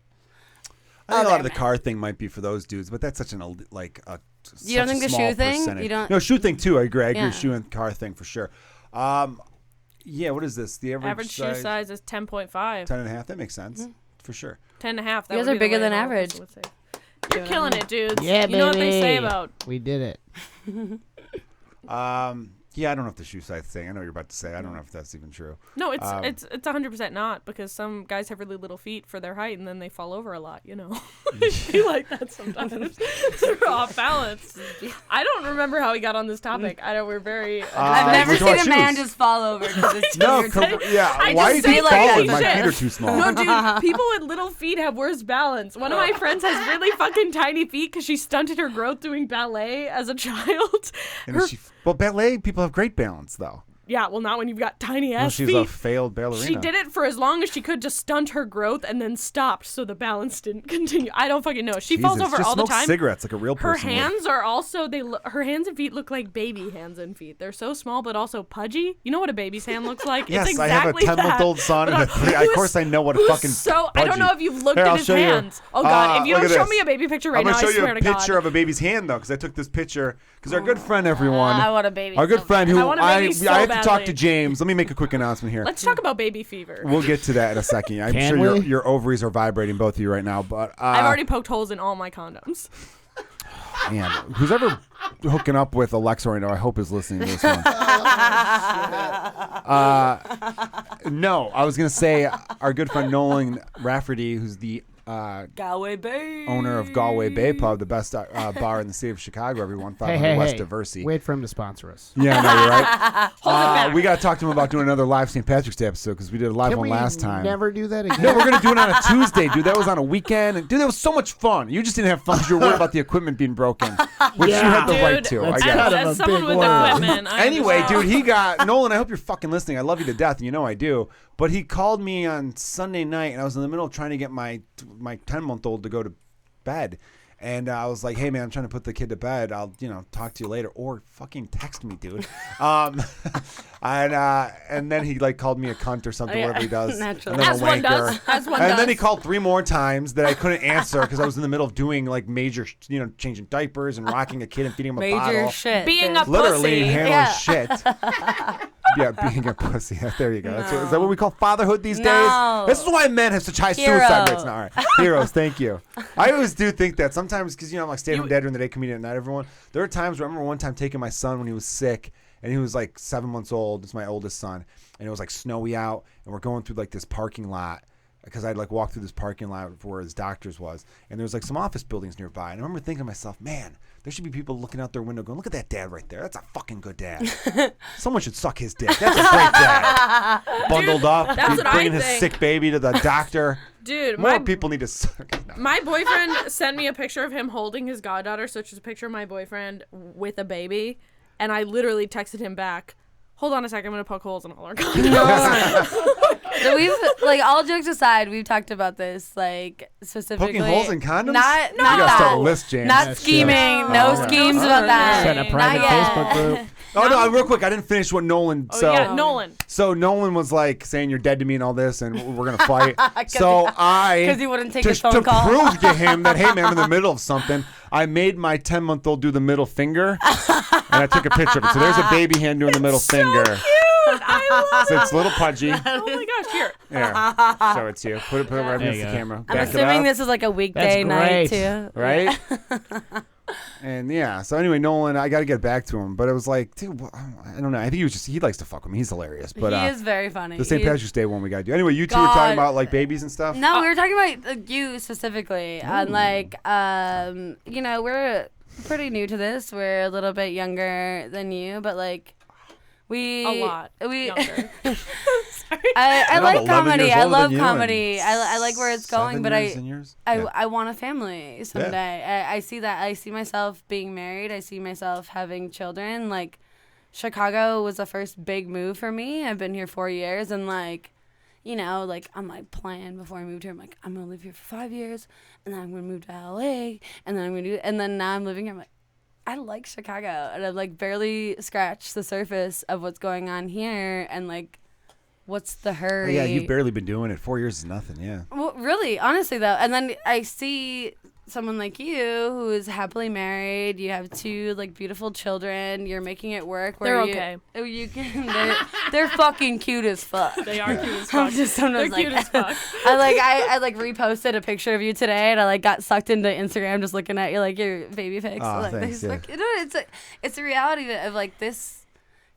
I think a lot other of the men. car thing might be for those dudes, but that's such an like a. You don't such a think the small shoe thing? percentage. You don't- No, shoe thing too. I agree. I agree. Yeah. Shoe and car thing for sure. Yeah. What is this? The average, shoe size is 10.5. 10 and a half. That makes sense for sure. 10 and a half. That You guys would are be the bigger way than a normal average. person would say. You're killing it, dudes. Yeah, you know what they say baby. about We did it. Yeah, I don't know if the shoe size thing. I know what you're about to say. I don't know if that's even true. no, it's 100% not, because some guys have really little feet for their height and then they fall over a lot. You know, I feel like that sometimes. They're off balance. I don't remember how we got on this topic. I don't. We're very. I've never we're talking seen a man shoes. just fall over. 'Cause it's No, just your yeah. I Why just are you say like that falling? My shit. feet are too small. No, dude, people with little feet have worse balance. One of my friends has really fucking tiny feet because she stunted her growth doing ballet as a child. And well, ballet people have great balance though. Yeah, well, not when you've got tiny Well, ass she's feet. a failed ballerina. She did it for as long as she could to stunt her growth and then stopped so the balance didn't continue. I don't fucking know. She falls Jesus, over just all the smoke time. cigarettes like a real Her person would. hands are also her hands and feet look like baby hands and feet. They're so small but also pudgy. You know what a baby's hand looks like? Yes, it's I have a exactly 10-month-old son. And of course, I know what a who's fucking. So I don't know if you've looked Here, at I'll his show you. hands. Oh God! If you Look don't at show this. me a baby picture right I'm now, gonna I show you swear a to picture God. of a baby's hand though, because I took this picture because our good friend, everyone. I want a baby. Our good so friend bad. who I want a baby so I have to talk badly. to James. Let me make a quick announcement here. Let's talk about baby fever. We'll get to that in a second. I'm Can sure we? your ovaries are vibrating, both of you right now. But I've already poked holes in all my condoms. man, who's ever hooking up with Alexa right now, I hope is listening to this one. No, I was gonna say our good friend Nolan Rafferty, who's the Galway Bay. owner of Galway Bay Pub, the best bar in the city of Chicago. Everyone, 500 West Diversey. Wait for him to sponsor us. Yeah, no, you're right. Hold it back. We got to talk to him about doing another live St. Patrick's Day episode because we did a live Can one we last time. never do that again? No, we're gonna do it on a Tuesday, dude. That was on a weekend, and dude, that was so much fun. You just didn't have fun because you were worried about the equipment being broken, which you had the Dude, right to. I that's guess. kind of a As someone big with word. equipment, I Anyway, understand. dude, he got Nolan. I hope you're fucking listening. I love you to death, and you know I do. But he called me on Sunday night, and I was in the middle of trying to get my 10-month-old to go to bed, and I was like, "Hey, man, I'm trying to put the kid to bed. I'll talk to you later, or fucking text me, dude." And then he like called me a cunt or something, whatever he does, Naturally. and then As a one wanker. does. As one And does. then he called 3 more times that I couldn't answer because I was in the middle of doing like major, changing diapers and rocking a kid and feeding him a Major bottle. shit. Being dude. a Literally pussy. handling Yeah. shit. Yeah, being a pussy. There you go. Is that what we call fatherhood these No. days? This is why men have such high Hero. suicide rates now. All right. Heroes, thank you. I always do think that sometimes because, I'm like stay-at-home dad during the day, comedian at night, everyone. There are times where I remember one time taking my son when he was sick, and he was like 7 months old. It's my oldest son. And it was like snowy out, and we're going through like this parking lot because I'd like walk through this parking lot where his doctor's was, and there was like some office buildings nearby. And I remember thinking to myself, man, there should be people looking out their window going, look at that dad right there. That's a fucking good dad. Someone should suck his dick. That's a great dad. Bundled up, that's what I bringing his think. sick baby to the doctor. Dude, More people need to suck. No. my boyfriend sent me a picture of him holding his goddaughter, so it's just a picture of my boyfriend with a baby. And I literally texted him back, hold on a second, I'm going to poke holes in all our condoms. So we've, like, all jokes aside, we've talked about this, like, specifically. Poking holes in condoms? Not You gotta start a that. list, James. Not scheming. No schemes about that. Set a private Not yet. Facebook group. Oh, no, real quick. I didn't finish what Nolan. Oh, yeah, Nolan. So Nolan was like saying you're dead to me and all this, and we're going to fight. So Because he wouldn't take to, his phone to call. prove to him that, hey, man, I'm in the middle of something, I made my 10-month-old do the middle finger, and I took a picture of it. So there's a baby hand doing the middle finger. I love So it's a little pudgy. Oh my gosh, here. Here, show it to you. Put it right There against you the go. camera. I'm Back it assuming up, this is like a weekday night, great. too. right? And yeah, so anyway, Nolan, I got to get back to him, but it was like, dude, I don't know. I think he likes to fuck with me. He's hilarious. But He is very funny. the St. He's- Patrick's Day one we got to do. Anyway, you two were talking about like babies and stuff. No, we were talking about you specifically. And like, you know, we're pretty new to this. We're a little bit younger than you, but like, A lot younger. I I'm like 11 comedy. years I older love than you comedy. and I like where it's going, 7 but years and years? I Yeah. I want a family someday. I see that. I see myself being married. I see myself having children. Like, Chicago was the first big move for me. I've been here 4 years, and like, you know, like, on my plan before I moved here, I'm like, I'm gonna live here for 5 years, and then I'm gonna move to LA, and then I'm gonna do, and then now I'm living here. I'm like, I like Chicago, and I've like barely scratched the surface of what's going on here, and like, what's the Oh, hurry? yeah, you've barely been doing it. 4 years is nothing. Yeah. Well, really, honestly, though. And then I see someone like you who is happily married. You have 2, like, beautiful children. You're making it work. They're Where okay. You can, they're fucking cute as fuck. They are cute as I'm fuck. just They're sometimes cute as fuck. I reposted a picture of you today, and I like got sucked into Instagram just looking at your baby pics. Oh, like, thanks, yeah. like, you know, it's a reality of like this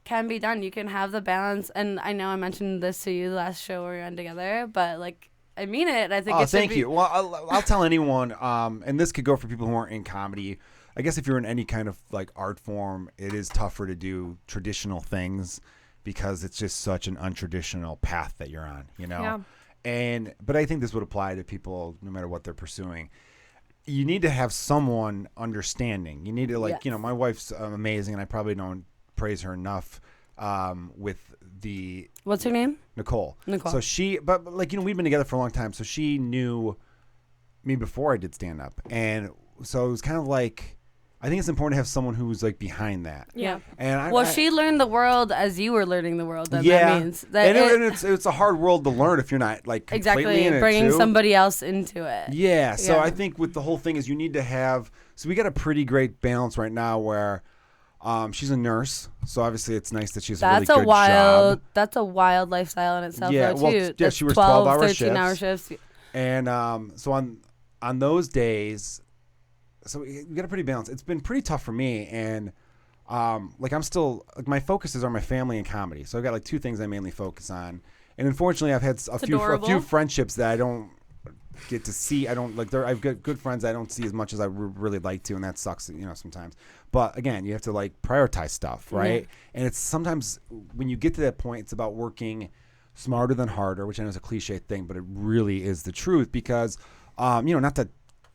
can be done. You can have the balance, and I know I mentioned this to you the last show we were on together, but like, I mean it. I think. Oh, it should thank be- you. Well, I'll tell anyone, and this could go for people who aren't in comedy. I guess if you're in any kind of like art form, it is tougher to do traditional things because it's just such an untraditional path that you're on, you know? Yeah. But I think this would apply to people no matter what they're pursuing. You need to have someone understanding. You need to like, Yes. you know, my wife's amazing, and I probably don't praise her enough with the What's her name? Nicole. Nicole. So but like, you know, we'd been together for a long time. So she knew me before I did stand up. And so it was kind of like, I think it's important to have someone who's like behind that. Yeah. And Well, she learned the world as you were learning the world. Then yeah. that means that and it's a hard world to learn if you're not like completely exactly in it bringing too. somebody else into it. Yeah. So Yeah. I think with the whole thing is you need to have, so we got a pretty great balance right now where she's a nurse, so obviously it's nice that she's a really good job. That's a wild lifestyle in itself, Yeah, though, well, too. yeah, That's she works 12, 12-hour 13-hour shifts. And so on those days, so we got a pretty balance. It's been pretty tough for me, and like I'm still like my focuses are my family and comedy. So I've got like 2 things I mainly focus on, and unfortunately I've had a few friendships that I don't get to see. I don't like. I've got good friends I don't see as much as I really like to, and that sucks, you know, sometimes. But again, you have to like prioritize stuff, right? And it's sometimes when you get to that point, it's about working smarter than harder, which I know is a cliche thing, but it really is the truth because, you know, not to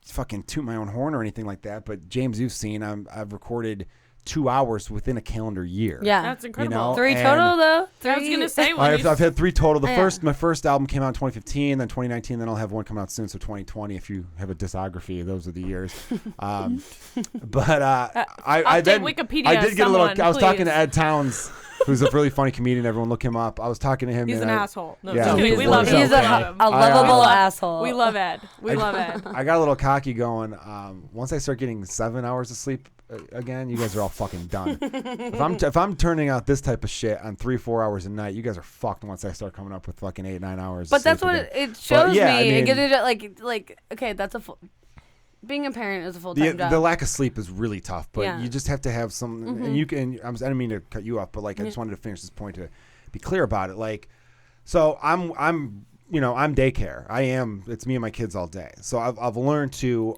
fucking toot my own horn or anything like that, but James, you've seen I've recorded 2 hours within a calendar year. Yeah. That's incredible. You know? 3 And total, though? I was gonna say I've had 3 total. Yeah. My first album came out in 2015, then 2019, then I'll have one come out soon, so 2020. If you have a discography, those are the years. But I then Wikipedia, I did get a little. someone, I was talking please. to Ed Towns, who's a really funny comedian. Everyone look him up. I was talking to him. He's and an I- asshole. No, Yeah. just kidding. He's We love him. He's We a love him. lovable We love- asshole. We love Ed. We love Ed. I got a little cocky going. Once I start getting 7 hours of sleep again, you guys are all fucking done. If I'm turning out this type of shit on 3-4 hours a night, you guys are fucked once I start coming up with fucking 8-9 hours. But of that's sleep what again. it shows yeah, me. I mean- It gives it like okay, that's a full. Being a parent is a full time job. The lack of sleep is really tough, but Yeah. you just have to have some. And you can. I didn't mean to cut you off, but like I just wanted to finish this point to be clear about it. Like, so I'm daycare. It's me and my kids all day. So I've learned to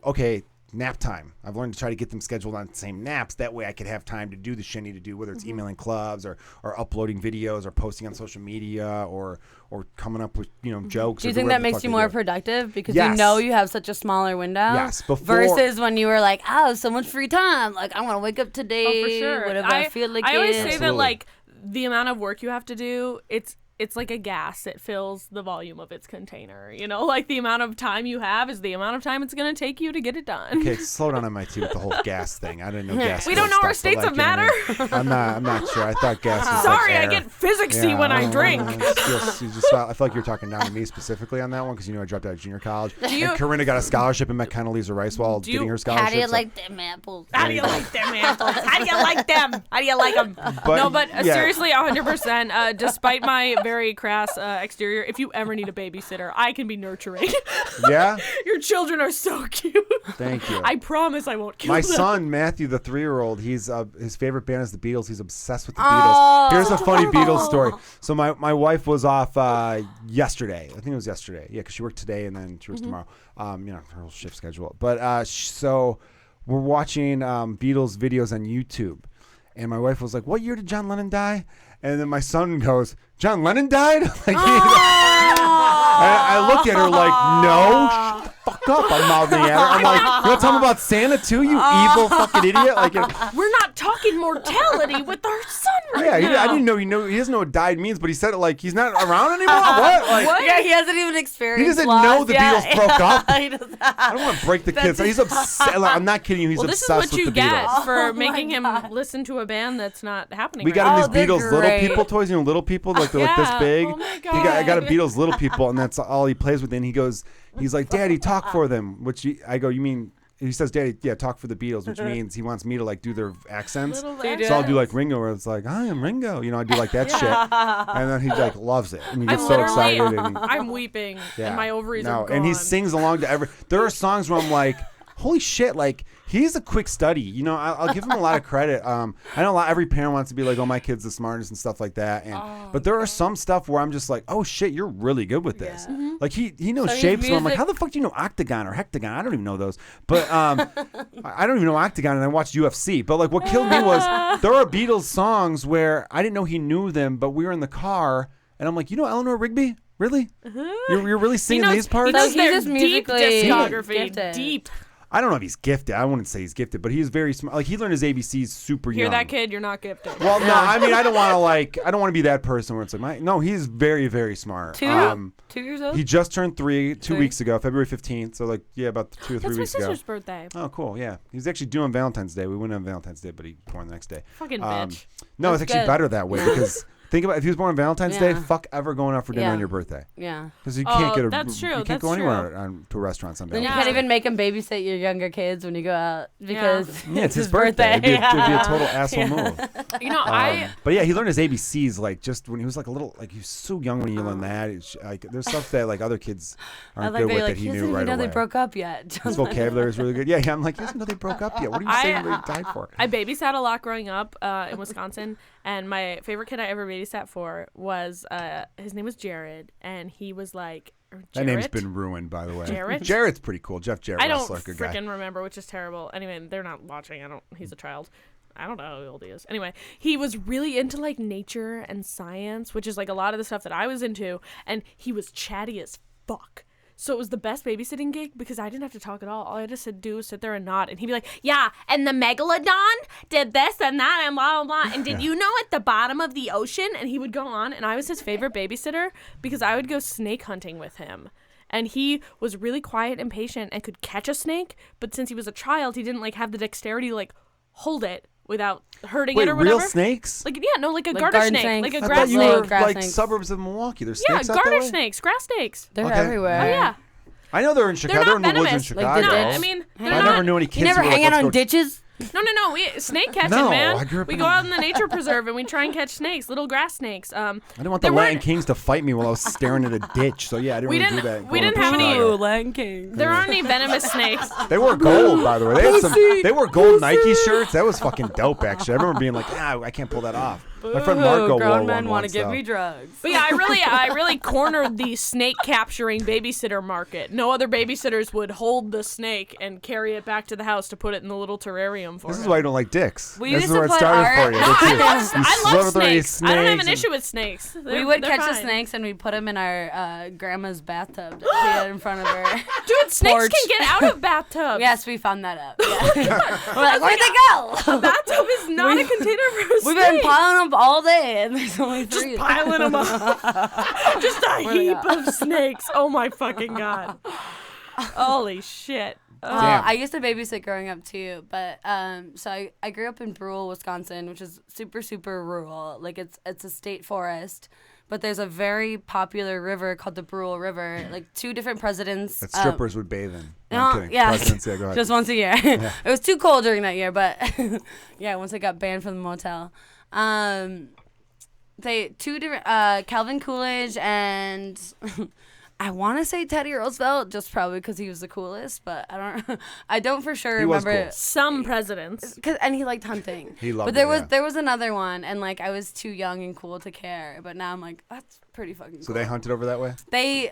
nap time. I've learned to try to get them scheduled on the same naps. That way I could have time to do the shit I need to do, whether it's emailing clubs or uploading videos or posting on social media or coming up with, jokes. Do you or think whatever that the makes fuck you they more do. productive because Yes. you know you have such a smaller window? Yes, versus when you were like, oh, so much free time. Like, I want to wake up today. Oh, for sure. Whatever I feel like I always it. say that Absolutely. like the amount of work you have to do, it's like a gas. It fills the volume of its container. Like the amount of time you have is the amount of time it's going to take you to get it done. Okay, slow down on my tea with the whole gas thing. I didn't know gas. We don't know our states of matter. I'm not sure. I thought gas was Sorry, like I air. get physicsy when I drink. I feel like you're talking down to me specifically on that one because I dropped out of junior college. you- And Corinna got a scholarship and met Condoleezza Rice while Do you- getting her scholarship. How do you so- like them apples? How do you like them apples? How do you like them? How do you like them? But, yeah. Seriously, 100%. Despite my very crass exterior, if you ever need a babysitter, I can be nurturing. Yeah? Your children are so cute. Thank you. I promise I won't kill My them. son, Matthew, the 3-year-old, his favorite band is the Beatles. He's obsessed with the Oh. Beatles. Here's a funny Beatles story. So my wife was off yesterday. I think it was yesterday. Yeah, because she worked today and then she works tomorrow. Her whole shift schedule. But so we're watching Beatles videos on YouTube. And my wife was like, what year did John Lennon die? And then my son goes, John Lennon died? Like, I looked at her like, no, shut the fuck up. I'm mouthing at her. I'm like, you want to tell me about Santa too, you evil fucking idiot? Like, We're not talking mortality with our son right yeah, now. I didn't know. He doesn't know what died means, but he said it like he's not around anymore. What? Like, Yeah, he hasn't even experienced. He doesn't loss know the yet. Beatles broke up. He doesn't. I don't want to break the kids. He's obsessed. Like, I'm not kidding you. He's Well, this is obsessed what you with the get Beatles. for making him listen to a band that's not happening. We right got him Oh, these they're Beatles little great. people toys, little people, like they're like this Yeah. big. Oh my I got a God. Beatles little people, and that's all he plays with. And he's like, Daddy, talk for them. I go, you mean? He says, Daddy, yeah, talk for the Beatles, which means he wants me to like do their accents. Little So you do So I'll it? do like Ringo, where it's like, I am Ringo. I do like that shit. And then he like loves it. And he I'm gets so excited. literally, And I'm weeping, and my ovaries are gone. and he sings along to every. There are songs where I'm like, holy shit, like he's a quick study. I'll give him a lot of credit. I know every parent wants to be like, oh, my kid's the smartest and stuff like that. But there are some stuff where I'm just like, oh shit, you're really good with this. Yeah. Like he knows So his shapes. Where I'm like, music- how the fuck do you know octagon or hectagon? I don't even know those. But I don't even know octagon, and I watched UFC. But like, what killed me was there are Beatles songs where I didn't know he knew them, but we were in the car, and I'm like, Eleanor Rigby? Really? You're really singing these parts? He knows So he's their just deep musically discography. gifted. Deep. I don't know if he's gifted. I wouldn't say he's gifted, but he's very smart. Like he learned his ABCs super Hear young. that, kid? You're not gifted. Well, no, I mean I don't want to be that person where it's like no, he's very, very smart. 2 years old. He just turned 3 2 weeks ago, February 15th. So like about 2 or 3 That's my weeks ago. sister's birthday. Oh, cool. Yeah, he's actually due on Valentine's Day. We went on Valentine's Day, but he born the next day. Fucking bitch. No, That's it's actually good. better that way because think about if he was born on Valentine's Day. Yeah. Fuck ever going out for dinner Yeah. on your birthday Yeah. because you can't get a. that's true, You can't that's go anywhere true. to a restaurant on Then you Valentine's. can't even make him babysit your younger kids when you go out because Yeah, it's his birthday. It'd be a total asshole move. But yeah, he learned his ABCs like just when he was like a little, like he was so young when he learned that. It's like there's stuff that like other kids aren't good with that he doesn't knew right even know away. they broke up yet. His vocabulary is really good. Yeah, I'm like, he doesn't know they broke up yet. What are you saying they died for? I babysat a lot growing up in Wisconsin, and my favorite kid I ever babysat for was his name was Jared, and he was like That name's Jarrett? been ruined, by the way. Jarrett? Jarrett's pretty cool. Jeff Jarrett. I don't wrestler, good guy. freaking remember, which is terrible. Anyway, they're not watching. He's a child. I don't know how old he is. Anyway, he was really into like nature and science, which is like a lot of the stuff that I was into, and he was chatty as fuck. So it was the best babysitting gig because I didn't have to talk at all. All I had to do was sit there and nod, and he'd be like, "Yeah, and the megalodon did this and that and blah blah blah." And did you know at the bottom of the ocean? And he would go on, and I was his favorite babysitter because I would go snake hunting with him. And he was really quiet and patient and could catch a snake, but since he was a child, he didn't like have the dexterity to like hold it without hurting Wait, it or whatever. real snakes? Like yeah, no, like a Like garter garden snake, snakes. like a I grass thought you snake. were Grass like snakes. suburbs of Milwaukee. There's Yeah, snakes out that garter way? snakes, grass snakes. They're Okay. everywhere. Oh yeah, I know they're in Chicago. they're They're not in the woods in venomous. Like Chicago. the No, ditch. I mean they're I not. never knew any You kids never who were hang like, out let's on go- ditches? No. We snake catching, No, man. I grew up We in go a- out in the nature preserve and we try and catch snakes, little grass snakes. I didn't want the there Latin weren't- Kings to fight me while I was staring at a ditch. So yeah, I didn't We really do didn't- that. we growing didn't up have in any- Chicago. Lion King. There aren't any venomous snakes. They wore gold, by the way. They wore gold Nike shirts. That was fucking dope, actually. I remember being like, I can't pull that off. My friend Marco wore grown one men want to once, give though. me drugs. But yeah, I really cornered the snake capturing babysitter market. No other babysitters would hold the snake and carry it back to the house to put it in the little terrarium for This him. is why you don't like dicks. We This used is to where it put started our- for you. No, That's I it. love You slithery snakes. I don't have an and- issue with snakes. We would They're catch the fine. snakes and we'd put them in our grandma's bathtub that she had in front of her. Dude, snakes porch. can get out of bathtubs. Yes, we found that out. Yeah. We're like, where'd they go? Bathtub is not a container for a We've snake. been piling them all day, and there's only three. Just piling them up. Just a Where'd they heap go? of snakes. Oh my fucking god. Holy shit. Damn. I used to babysit growing up too, but so I grew up in Brule, Wisconsin, which is super super rural. Like it's a state forest, but there's a very popular river called the Brule River. Like 2 different presidents. That strippers would bathe in. No, No, I'm kidding. yeah. Presidents, yeah, go ahead. Just once a year. It was too cold during that year, but yeah, once I got banned from the motel. They 2 different Calvin Coolidge and I want to say Teddy Roosevelt, just probably because he was the coolest, but I don't for sure He was remember. cool. Some presidents. And he liked hunting. He loved But there it, was yeah. there was another one, and like I was too young and cool to care. But now I'm like, that's pretty fucking cool. So they hunted over that way? They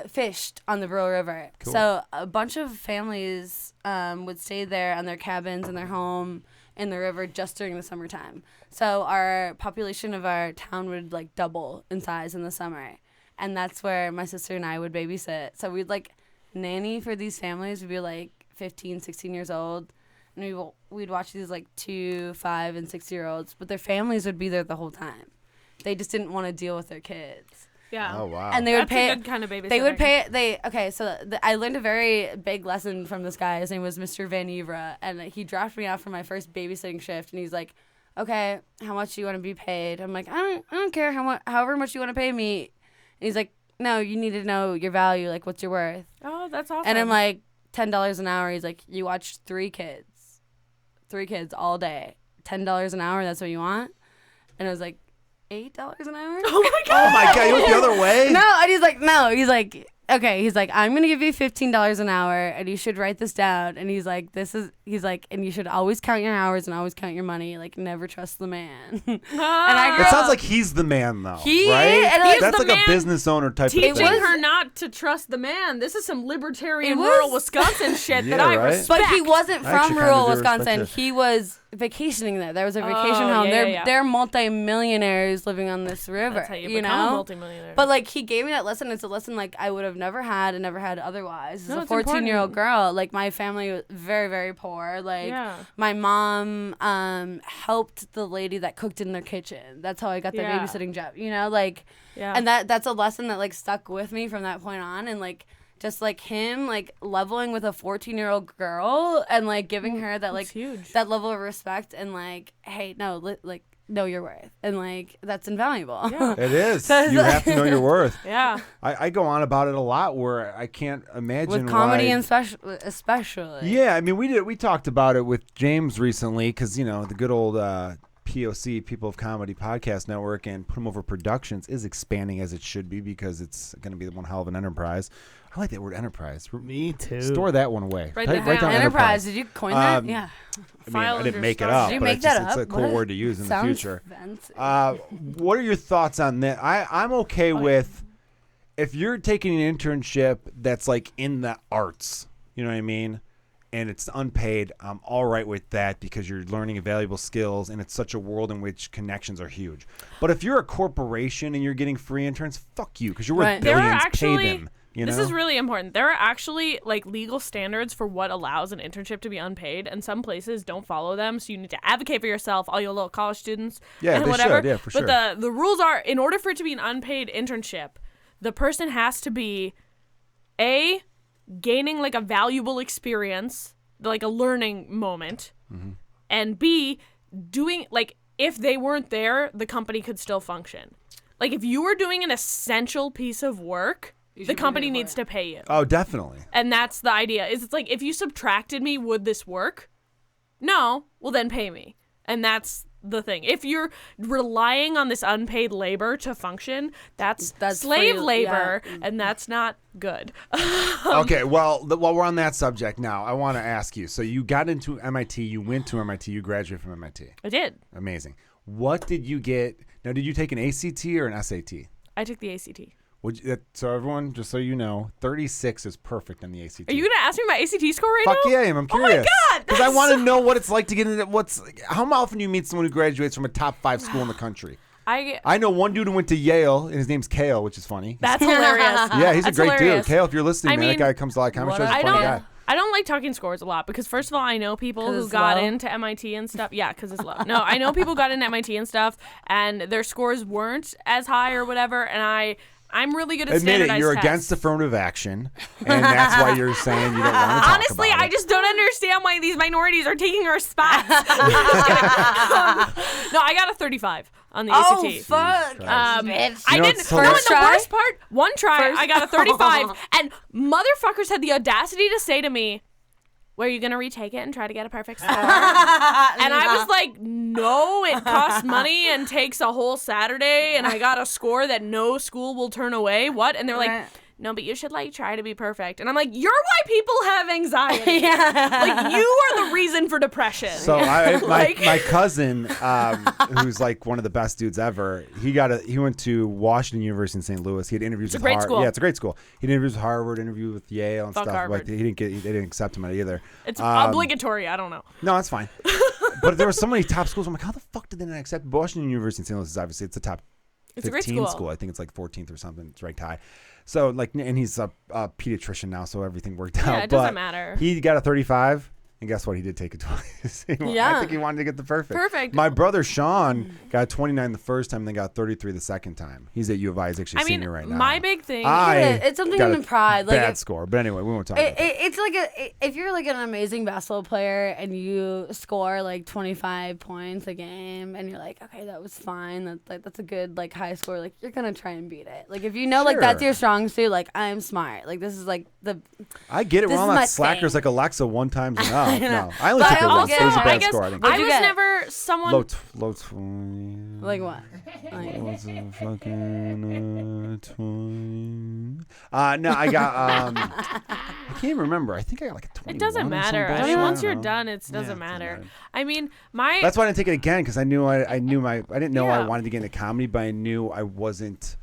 fished on the Brule River. Cool. So a bunch of families would stay there on their cabins in their home in the river just during the summertime. So our population of our town would like double in size in the summer. And that's where my sister and I would babysit. So we'd like nanny for these families. We'd be like 15, 16 years old. And we'd watch these like 2, 5, and 6-year-olds. But their families would be there the whole time. They just didn't want to deal with their kids. Yeah. Oh, wow. And they would That's pay a good kind of babysitting. They would pay. I learned a very big lesson from this guy. His name was Mr. Van Ivra, and he dropped me off for my first babysitting shift. And he's like, "Okay, how much do you want to be paid?" I'm like, I don't care however much you want to pay me." And he's like, "No, you need to know your value. Like, what's your worth?" Oh, that's awesome. And I'm like, $10 an hour. He's like, "You watch 3 kids all day. $10 an hour. That's what you want?" And I was like, $8 an hour. oh my god. Oh, my God. You went the other way? No, and he's like, no. He's like, okay. He's like, I'm gonna give you $15 an hour, and you should write this down. And he's like, and you should always count your hours and always count your money. Like, never trust the man. And I grew It sounds up- like he's the man, though. He right? is, and like- That's the like man a business owner type of Teaching thing. her not to trust the man. This is some libertarian It was- rural Wisconsin shit Yeah, that I right? respect. But he wasn't I from actually kinda rural do respect Wisconsin. it. He was vacationing there. There was a vacation Oh, home. yeah, They're yeah. they're multi-millionaires living on this river. That's how you you become a know. multimillionaire. But like he gave me that lesson. It's a lesson like I would have never had and never had otherwise. As No, a it's 14-year-old important. girl, like my family was very very poor. Like Yeah. my mom helped the lady that cooked in their kitchen. That's how I got the Yeah. babysitting job. You know, like Yeah. and that's a lesson that like stuck with me from that point on. And like just like him like leveling with a 14-year-old girl and like giving her that like That's huge. that level of respect and like hey no like know your worth and like that's invaluable. Yeah. It is. So- You have to know your worth. Yeah. I go on about it a lot where I can't imagine With comedy why... and especially. Yeah, I mean, we talked about it with James recently because, you know, the good old POC, People of Comedy Podcast Network, and Put 'em Over Productions is expanding as it should be because it's going to be one hell of an enterprise. I like that word enterprise. Me too. Store that one away. Write Write that down. Enterprise. Did you coin that? Um, Yeah. I mean, File I didn't under make it stars. up, Did you but make it's, just, that it's a up? cool What? word to use in the Sounds future. fancy. What are your thoughts on that? I'm okay with if you're taking an internship that's like in the arts, you know what I mean? And it's unpaid, I'm all right with that because you're learning valuable skills and it's such a world in which connections are huge. But if you're a corporation and you're getting free interns, fuck you because you're worth Right. There are billions. actually Pay them. You know? This is really important. There are actually like legal standards for what allows an internship to be unpaid, and some places don't follow them. So you need to advocate for yourself, all you little college students, Yeah, and they whatever. should. Yeah, for sure. But the rules are, in order for it to be an unpaid internship, the person has to be A, gaining like a valuable experience, like a learning moment, Mm-hmm. and B, doing like if they weren't there, the company could still function. Like if you were doing an essential piece of work, the should be company paid for needs it. to pay you. Oh, definitely. And that's the idea. Is it's like if you subtracted me, would this work? No. Well, then pay me. And that's the thing. If you're relying on this unpaid labor to function, that's slave free- labor, yeah. and that's not good. Okay, well, while we're on that subject now, I want to ask you. So you got into MIT, you went to MIT, you graduated from MIT. I did. Amazing. What did you get? Now, did you take an ACT or an SAT? I took the ACT. So everyone, just so you know, 36 is perfect on the ACT. Are you gonna ask me my ACT score right Fuck now? yeah, I am. I'm curious. Oh my god! Because I want to know what it's like to get into how often do you meet someone who graduates from a top 5 school in the country? I know one dude who went to Yale, and his name's Kale, which is funny. That's hilarious. Yeah, he's That's a great hilarious. dude. Kale, if you're listening, I man, mean, that guy comes to a lot of comedy shows. He's a funny guy. I don't like talking scores a lot because first of all, I know people 'Cause who it's got low? into MIT and stuff. Yeah, because it's low. No, I know people who got into MIT and stuff, and their scores weren't as high or whatever. And I'm really good at Admit standardized it, you're tests. against affirmative action, and that's why you're saying you don't want to talk Honestly, about it. I just don't understand why these minorities are taking our spots. No, I got a 35 on the Oh, ACT. fuck. Bitch. I You know didn't. what's No, and hilarious? the Try? worst part, one try, First- I got a 35, and motherfuckers had the audacity to say to me, "Were you gonna retake it and try to get a perfect score?" And I was like, "No, it costs money and takes a whole Saturday, and I got a score that no school will turn away." What? And they're like, Right. "No, but you should like try to be perfect." And I'm like, "You're why people have anxiety. Yeah. Like you are the reason for depression." So my cousin, who's like one of the best dudes ever, he went to Washington University in St. Louis. He had interviews with a great Harvard. school. Yeah, it's a great school. He had interviews with Harvard, interviewed with Yale and Fuck stuff. Harvard. Like they didn't accept him either. It's obligatory. I don't know. No, that's fine. But there were so many top schools. I'm like, how the fuck did they not accept Washington University in St. Louis? Is obviously it's the top It's a great 15 school. I think it's like 14th or something. It's ranked high. So like, and he's a pediatrician now, so everything worked out. Yeah, it doesn't But matter. He got a 35. And guess what? He did take it twice. I Yeah. think he wanted to get the perfect. Perfect. My brother Sean got 29 the first time, then got 33 the second time. He's at U of I. He's actually a I mean, senior right now. my big thing. It's something got in a pride. Like bad score. But anyway, we won't talk about that. It's like if you're like an amazing basketball player and you score like 25 points a game and you're like, okay, that was fine. That's a good like high score. Like you're gonna try and beat it. Like if you know like that's Sure. your strong suit. Like I'm smart. Like this is like the. I get it. This We're all is not my slackers thing. like Alexa one time's enough. I know. No, I only But took it I once. also- It was a I bad guess score. I think. I What'd you was get? never someone. Low 20. Like what? Like, What's a fucking 20? No, I got. I can't even remember. I think I got like a 21. It doesn't or some matter. I bullshit. mean, once don't you're know. done, it Yeah, doesn't it matter. I mean, my That's why I didn't take it again because I knew I didn't know I Yeah. wanted to get into comedy, but I knew I wasn't.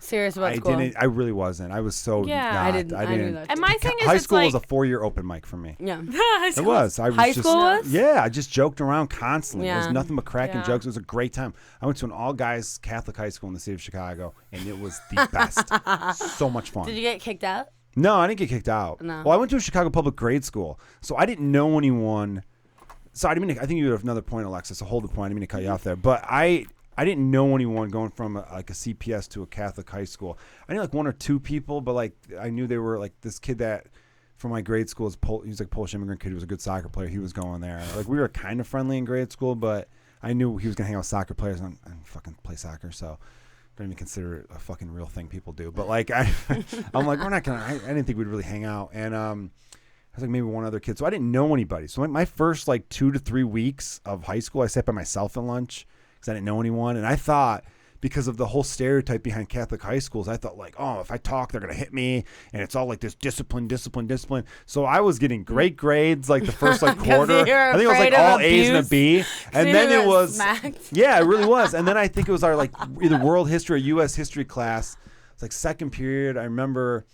serious about I school. didn't. I really wasn't. I was so. Yeah. not, I didn't. I knew that. and my thing is, High it's school like was a 4-year open mic for me. Yeah. It was. I was High just, school was? Yeah, I just joked around constantly. It Yeah. was nothing but cracking Yeah. jokes. It was a great time. I went to an all-guys Catholic high school in the city of Chicago, and it was the best. So much fun. Did you get kicked out? No, I didn't get kicked out. No. Well, I went to a Chicago public grade school, so I didn't know anyone. So I didn't mean to, I think you have another point, Alexis. So hold the point. I didn't mean to cut you off there, but I didn't know anyone going from like a CPS to a Catholic high school. I knew like 1 or 2 people, but like I knew they were like this kid that from my grade school he was like a Polish immigrant kid. He was a good soccer player. He was going there. Like we were kind of friendly in grade school, but I knew he was gonna hang out with soccer players, and I fucking play soccer, so don't even consider it a fucking real thing people do. But like I'm like we're not gonna. I didn't think we'd really hang out, and I was like maybe one other kid, so I didn't know anybody. So my first like 2 to 3 weeks of high school, I sat by myself at lunch because I didn't know anyone, and I thought, because of the whole stereotype behind Catholic high schools, I thought like, oh, if I talk, they're gonna hit me, and it's all like this discipline. So I was getting great grades like the first like quarter. you're I think it was like afraid of all A's and a abuse. B, and then it was smacked. yeah, it really was. And then I think it was our like either world history or U.S. history class. It's like second period. I remember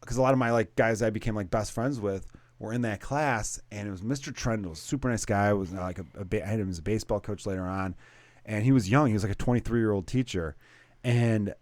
because a lot of my like guys I became like best friends with were in that class, and it was Mr. Trendle, a super nice guy. Was like I had him as a baseball coach later on, and he was young. He was like a 23-year-old teacher, and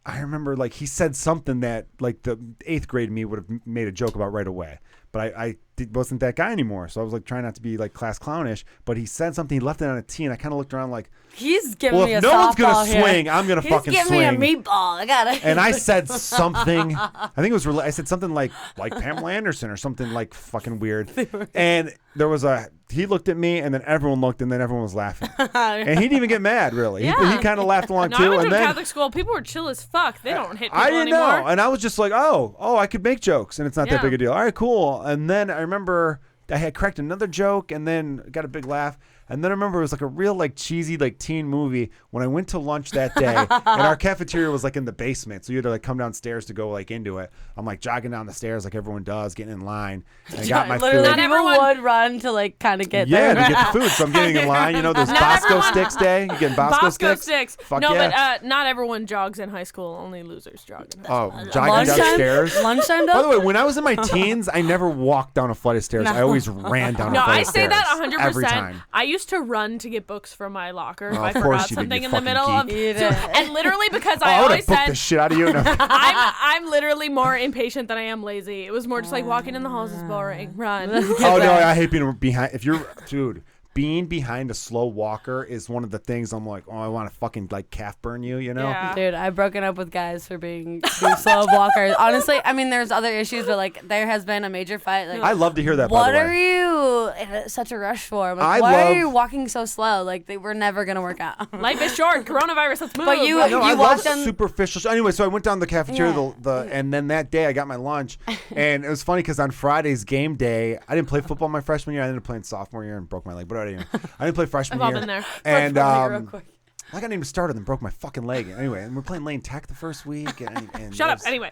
I remember like he said something that like the 8th grade me would have made a joke about right away. But I wasn't that guy anymore. So I was like trying not to be like class clownish. But he said something, he left it on a tee, and I kind of looked around like, He's giving well, me a if no one's softball going to here. swing, I'm going to He's fucking giving swing. me a meatball. I got it. And I said something, I think it was, I said something like Pamela Anderson or something like fucking weird. And there was he looked at me, and then everyone looked, and then everyone was laughing. And he didn't even get mad, really. Yeah. He kind of laughed along No, too. I went And to a then Catholic school. People were chill as fuck. They don't hit people I didn't anymore. know. And I was just like, oh, I could make jokes, and it's not that Yeah. big a deal. All right, cool. And then I remember I had cracked another joke and then got a big laugh. And then I remember it was like a real like cheesy like teen movie when I went to lunch that day and our cafeteria was like in the basement. So you had to like come downstairs to go like into it. I'm like jogging down the stairs like everyone does, getting in line. And I got my Literally, food. people would run to like kind of get there. Yeah, to get the food. So I'm getting in line. You know, there's Bosco Sticks Day. You getting Bosco Sticks? Fuck no, yeah. but not everyone jogs in high school. Only losers jog in high school. Oh, jogging downstairs. Lunchtime though? By the way, when I was in my teens, I never walked down a flight of stairs. I always ran down a flight of stairs. No, I say that 100%. Every time. I used to run to get books from my locker if Oh, I of course forgot you did, something you in the fucking middle of. geek. And literally because Oh, I I would always have booked said the shit out of you. No. I'm literally more impatient than I am lazy. It was more just like walking in the halls is boring. Run. Oh no, I hate being behind. If you're, dude, being behind a slow walker is one of the things I'm like, oh, I want to fucking like calf burn you, you know? Yeah. Dude, I've broken up with guys for being too slow walkers. Honestly, I mean, there's other issues, but like there has been a major fight. Like, I love to hear that. what by the are way. you in such a rush for? I'm like, I why love- are you walking so slow? Like they were never gonna work out. Life is short. Coronavirus. Let's move. But you- No, I love walked down- superficial. Anyway, so I went down the cafeteria, Yeah. and then that day I got my lunch, and it was funny because on Friday's game day, I didn't play football my freshman year. I ended up playing sophomore year and broke my leg. But I didn't play freshman I've all year. been there. And Real quick. I got even started and broke my fucking leg. Anyway, and we're playing Lane Tech the first week. And Shut it up. was- Anyway.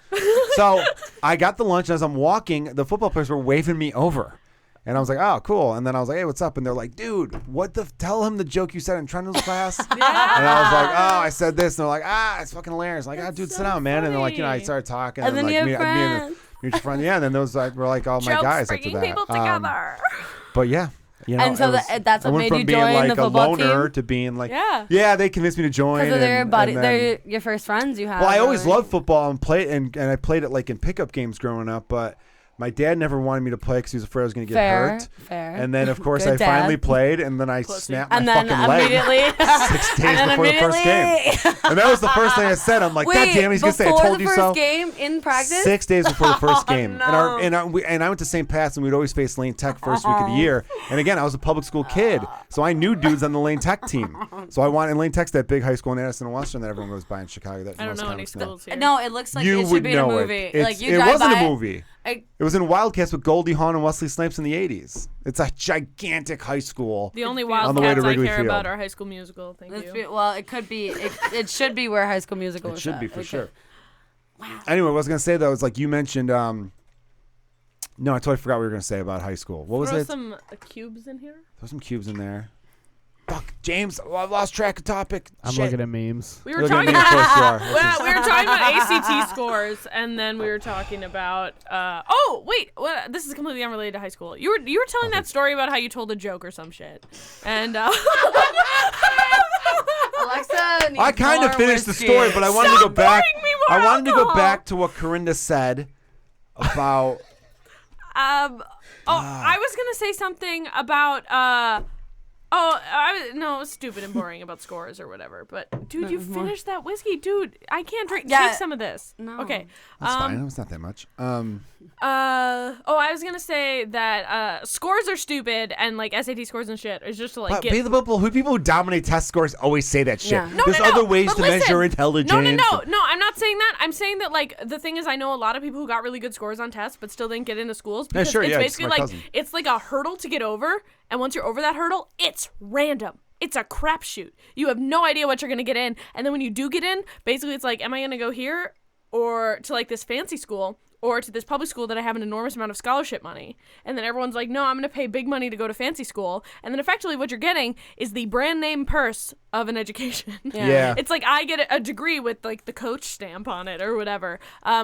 So I got the lunch, and as I'm walking, the football players were waving me over. And I was like, oh, cool. And then I was like, hey, what's up? And they're like, dude, tell him the joke you said in Trundle's class. And I was like, oh, I said this. And they're like, it's fucking hilarious. I'm like, dude, sit down, man. And they're like, I started talking. And then like, you have me and friends. your friend. Yeah, and then those were like all my Jokes guys after bringing that. people together. But yeah. You know, And so that's I what went made from you being join like the a football loner team? to being like, Yeah. they convinced me to join. Because they're and then- they're your first friends you have. well, I always really. loved football and I played it like in pickup games growing up, but my dad never wanted me to play because he was afraid I was going to get hurt. Fair. And then, of course, Good I finally dad. played, and then I snapped my And then fucking leg immediately 6 days before the first game. And that was the first thing I said. I'm like, God damn it, he's going to say, I told you so. Before the first game in practice? 6 days before the first game. no. And I went to St. Pat's, and we'd always face Lane Tech first week of the year. And again, I was a public school kid, so I knew dudes on the Lane Tech team. So I wanted, and Lane Tech's that big high school in Addison and Western that everyone goes by in Chicago. That I don't most know any comics know. schools here. No, it looks like You it should would be in a know movie. it. Like you It drive wasn't by a it. movie. It was in Wildcats with Goldie Hawn and Wesley Snipes in the 80s. It's a gigantic high school. The only on the way to Wildcats I Wrigley care Field. about are High School Musical. Thank you. Well, it could be. It should be where High School Musical It was should at. be for It sure. could- Wow. Anyway, what I was going to say, though, is like you mentioned. No, I totally forgot what we were going to say about high school. What was Throw it? some cubes in here. Throw some cubes in there. Fuck, James, I lost track of topic. I'm Shit. looking at memes. We were Look at talking me, of course you about are. well, we were talking about ACT scores, and then we were talking about. Oh wait, this is completely unrelated to high school. You were telling that story about how you told a joke or some shit, and. Alexa needs I kind of more finished the whiskey. story, but I wanted to go back. pouring me more I wanted to go alcohol. back to what Carinda said about. I was gonna say something about it was stupid and boring about scores or whatever. But dude, you finished that whiskey, dude. I can't drink. Yeah. Take some of this. No. Okay. That's fine. It's not that much. I was gonna say that scores are stupid and like SAT scores and shit is just to like But get. people who don't test scores always say that shit. Yeah. No, There's no, no, other ways but to listen. measure intelligence. No, I'm not saying that. I'm saying that like the thing is I know a lot of people who got really good scores on tests but still didn't get into schools because sure, it's yeah, it's basically my like cousin. it's like a hurdle to get over, and once you're over that hurdle, it's random. It's a crapshoot. You have no idea what you're gonna get in, and then when you do get in, basically it's like, am I gonna go here or to like this fancy school? Or to this public school that I have an enormous amount of scholarship money. And then everyone's like, no, I'm going to pay big money to go to fancy school. And then effectively what you're getting is the brand name purse of an education. Yeah. It's like I get a degree with like the coach stamp on it or whatever,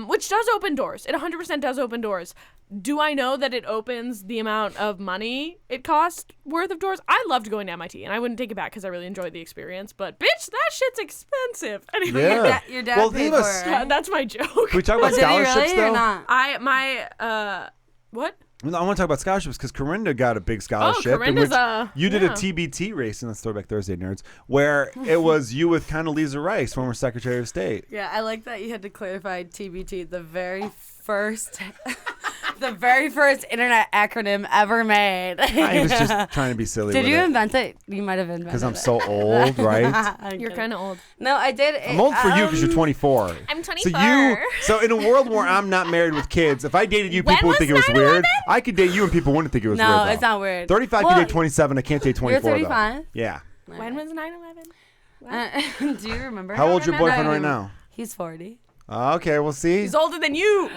which does open doors. It 100% does open doors. Do I know that it opens the amount of money it costs worth of doors? I loved going to MIT, and I wouldn't take it back because I really enjoyed the experience. But bitch, that shit's expensive. Anyway, Yeah. Your dad Well, paid leave for us- it, right? that's my joke. Can we talk about Did he scholarships really or though? not? What? No, I want to talk about scholarships because Carinda got a big scholarship. in Carinda's which you did a yeah. TBT race in the Throwback Thursday, nerds, where it was you with Condoleezza Rice, former Secretary of State. Yeah, I like that you had to clarify TBT the very first The very first internet acronym ever made. I was just trying to be silly. Did with you it. invent it? You might have invented it. Because I'm so old, right? You're kind of old. No, I did. I'm old for you because you're 24. I'm 24. So in a world where I'm not married with kids, if I dated you, When people would was think it was 9/11? weird. I could date you and people wouldn't think it was weird. No, though. it's not weird. 35 Well, can date 27. I can't date 24 You're 35? though. Yeah. When was 9/11? Do you remember? How old's your remember. boyfriend right now? He's 40. Okay, we'll see. He's older than you.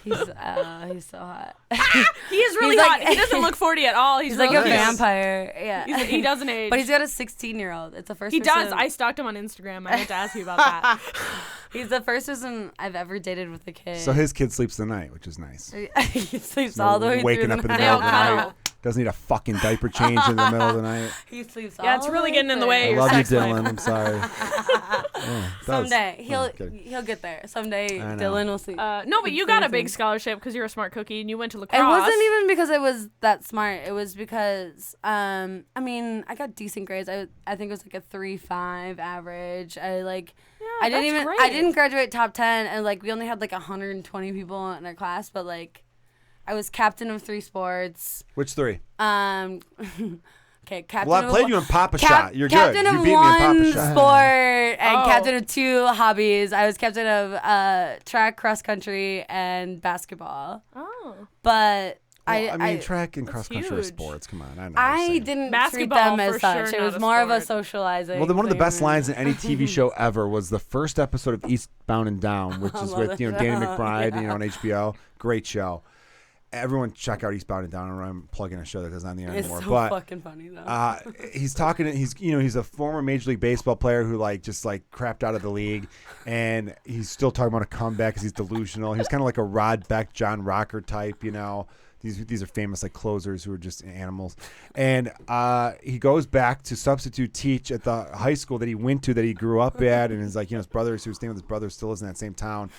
He's so hot. He is really He's hot. like- He doesn't look 40 at all. He's, He's like real a cute. vampire. Yeah. He doesn't age. But he's got a 16-year-old. It's the first. He person, does. I stalked him on Instagram. I meant to ask you about that. He's the first person I've ever dated with a kid. So his kid sleeps the night, which is nice. he sleeps all the way Waking through up in the night. middle of the They all night. cuddle. Doesn't need a fucking diaper change in the middle of the night. He sleeps. Yeah, all it's the really way getting in the through. way. I Your love you, sex life. Dylan. I'm sorry. Yeah, it does. Someday Oh, kidding. he'll get there. Someday I know. Dylan will sleep. No, but you got a big scholarship because you're a smart cookie and you went to lacrosse. It wasn't even because I was that smart. It was because I mean, I got decent grades. I think it was like a 3.5 average. I didn't graduate top 10, and like we only had like 120 people in our class, but like I was captain of 3 sports. Which 3? Okay, captain. Well, I of played you in Papa Shot. You're good. Captain You of beat me in Papa one Shot. sport and Oh. captain of 2 hobbies. I was captain of track, cross country, and basketball. Oh. But Well, I mean, track and cross country are huge. sports. Come on, I know. I didn't Basketball treat them for as such. sure It was not a more of a sport. socializing. Well, one of the best thing. lines in any TV show ever was the first episode of Eastbound and Down, which is love with that Danny show. McBride, Yeah. on HBO. Great show. Everyone check out Eastbound and Down. I'm plugging a show that goes on the air It's anymore. so but fucking funny though. he's talking. He's a former Major League Baseball player who just crapped out of the league, and he's still talking about a comeback because he's delusional. He's kind of like a Rod Beck, John Rocker type. These are famous closers who are just animals. And he goes back to substitute teach at the high school that he went to, that he grew up at, and his brothers who was staying with his brother still is in that same town.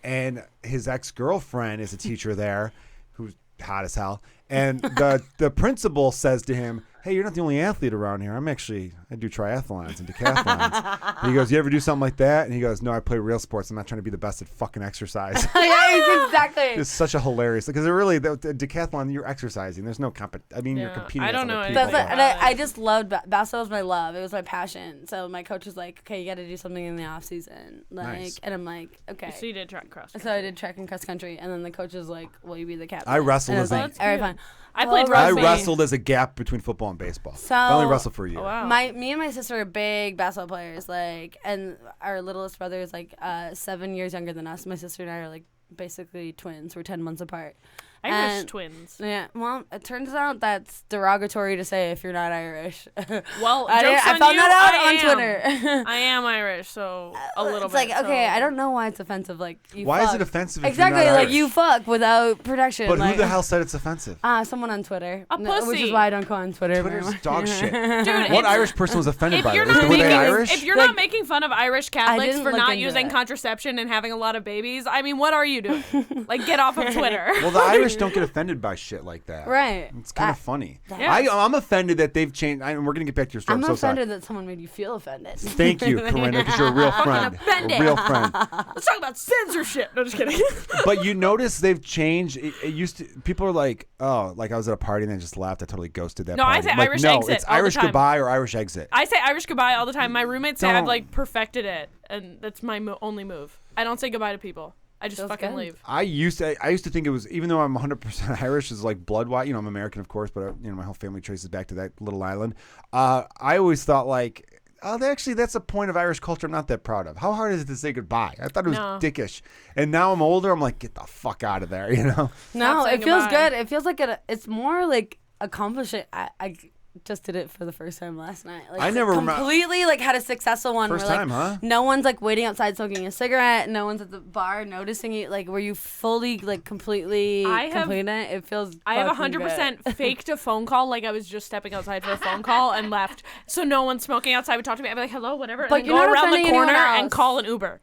And his ex-girlfriend is a teacher there, who's hot as hell. And the principal says to him, "Hey, you're not the only athlete around here. I do triathlons and decathlons." And he goes, "You ever do something like that?" And he goes, "No, I play real sports. I'm not trying to be the best at fucking exercise." Yeah, exactly. It's such a hilarious, because really the decathlon, you're exercising. There's no you're Yeah. competing. I don't with know other anything people. That's about I just loved basketball. Was my love. It was my passion. So my coach was like, "Okay, you got to do something in the off season." Nice. And I'm like, "Okay." So you did track cross. So I did track and cross country, and then the coach was like, "Will you be the captain?" I wrestled and I was as a- like, "All right, fine." I played I rugby. wrestled as a gap between football and baseball. So I only wrestled for a year. Oh, wow. Me and my sister are big basketball players, and our littlest brother is 7 years younger than us. My sister and I are basically twins. We're 10 months apart. Irish And- twins. Yeah, well, it turns out that's derogatory to say if you're not Irish. Well, I joke's on found you, that out I on am. Twitter. I am Irish, so a little It's bit. okay, so- I don't know why it's offensive. You Why is fuck. it offensive if Exactly, you're not Irish? you fuck without protection. But who the hell said it's offensive? Someone on Twitter. A Which pussy. is why I don't go on Twitter very Twitter's much. dog shit. Dude, What if- Irish person was offended If by you're it? not Were they making, Irish? if you're not making fun of Irish Catholics didn't for look not into using it. contraception and having a lot of babies, I mean, what are you doing? Get off of Twitter. Well, the Irish don't get offended by shit like that. Right. It's kind of funny. Yes. I'm offended that they've changed. And we're going to get back to your story. I'm I'm so offended sorry. that someone made you feel offended. Thank you, Carinda, because you're a real friend. offended. A real friend. Let's talk about censorship. No, just kidding. But you notice they've changed. It used to. People are like, oh, I was at a party and I just left. I totally ghosted that No, I party. say I'm like, Irish no, exit it's all the Irish time. goodbye or Irish exit. I say Irish goodbye all the time. My roommates say Don't. I've perfected it, and that's my only move. I don't say goodbye to people. I just Feels fucking good. leave. I used to think it was, even though I'm 100% Irish, is blood white. I'm American, of course, but my whole family traces back to that little island. I always thought that's a point of Irish culture I'm not that proud of. How hard is it to say goodbye? I thought it was No. dickish. And now I'm older, I'm like, get the fuck out of there, No, Stop saying it feels goodbye. good. It feels like it's more accomplishing. I just did it for the first time last night. I never remember- completely had a successful one. First where, time, huh? No one's waiting outside smoking a cigarette. No one's at the bar noticing you. Where you fully completely I have- complete it. It feels. I have fucking 100% good. faked a phone call like I was just stepping outside for a phone call and left. So no one smoking outside would talk to me. I'd be like, hello, whatever. But And you're then go not around the offending anyone corner and else. call an Uber.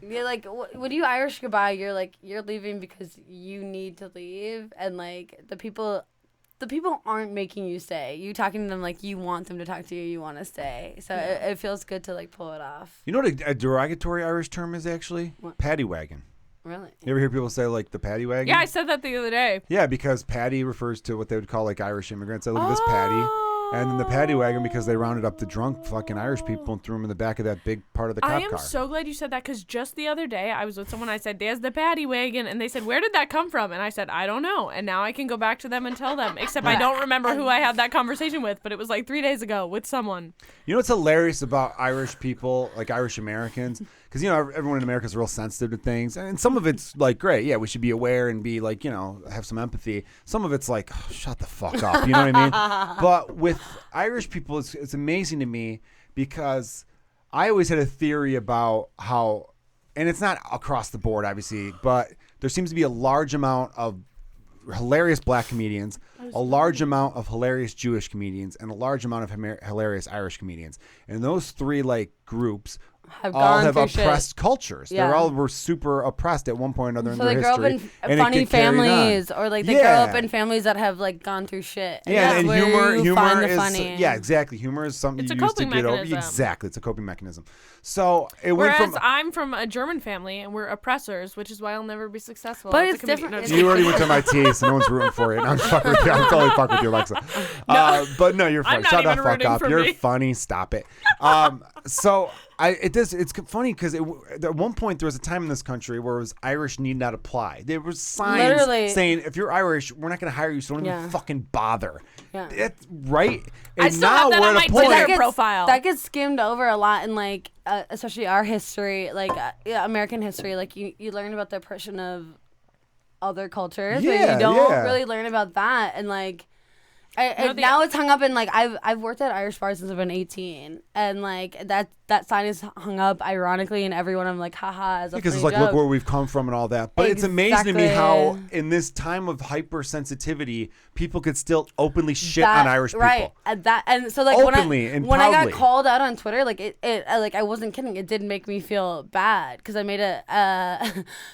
You're when you Irish goodbye, you're leaving because you need to leave, and the people aren't making you stay. You talking to them like you want them to talk to you. You want to stay. So it feels good to pull it off. You know what a derogatory Irish term is actually? What? Paddy wagon. Really? You ever hear people say like the paddy wagon? Yeah, I said that the other day. Yeah, because paddy refers to what they would call like Irish immigrants. Say, look at this paddy. And then the paddy wagon because they rounded up the drunk fucking Irish people and threw them in the back of that big part of the cop car. I am so glad you said that because just the other day I was with someone. I said, "There's the paddy wagon," and they said, "Where did that come from?" And I said, "I don't know." And now I can go back to them and tell them. Except I don't remember who I had that conversation with, but it was like 3 days ago with someone. You know what's hilarious about Irish people, like Irish Americans? Because, you know, everyone in America is real sensitive to things. And some of it's like, great, yeah, we should be aware and be like, you know, have some empathy. Some of it's like, oh, shut the fuck up. You know what I mean? But with Irish people, it's amazing to me because I always had a theory about how, and it's not across the board, obviously, but there seems to be a large amount of hilarious black comedians, a large amount of hilarious Jewish comedians, and a large amount of hilarious Irish comedians. And those three like groups all have oppressed cultures. Yeah. They all were super oppressed at one point or another in So their they grow history. up in funny families, or like they grow up in families that have like gone through shit. Yeah, that's and where you humor find the is funny. yeah, exactly. Humor is something It's you a use to coping get over. mechanism. Exactly, it's a coping mechanism. So it went Whereas from. I'm from a German family and we're oppressors, which is why I'll never be successful. But as a it's comedian. different. No, You already went to MIT, so no one's rooting for it. I'm fucking with you. I'm totally fucking with you, Alexa. But no, you're I'm funny. not Shut the even fuck rooting up. for You're me. funny. Stop it. So it's funny because at one point there was a time in this country where it was Irish need not apply. There was signs Literally. saying if you're Irish, we're not going to hire you, so don't even Yeah. fucking bother. Yeah. That's right. I And still now have that we're on at my a point. Twitter profile. That gets skimmed over a lot in like, especially our history, like American history. Like you learn about the oppression of other cultures, but Yeah, you don't yeah. really learn about that. And like, No, now it's hung up in like I've worked at Irish bars since I've been 18, and like that sign is hung up ironically in everyone. I'm like, haha, as a Because it's funny like, look joke. where we've come from and all that. But it's amazing to me Exactly. how, in this time of hypersensitivity, people could still openly shit on Irish people. Right. And so like Openly and when I got proudly. called out on Twitter, like it like I wasn't kidding. It did make me feel bad because I made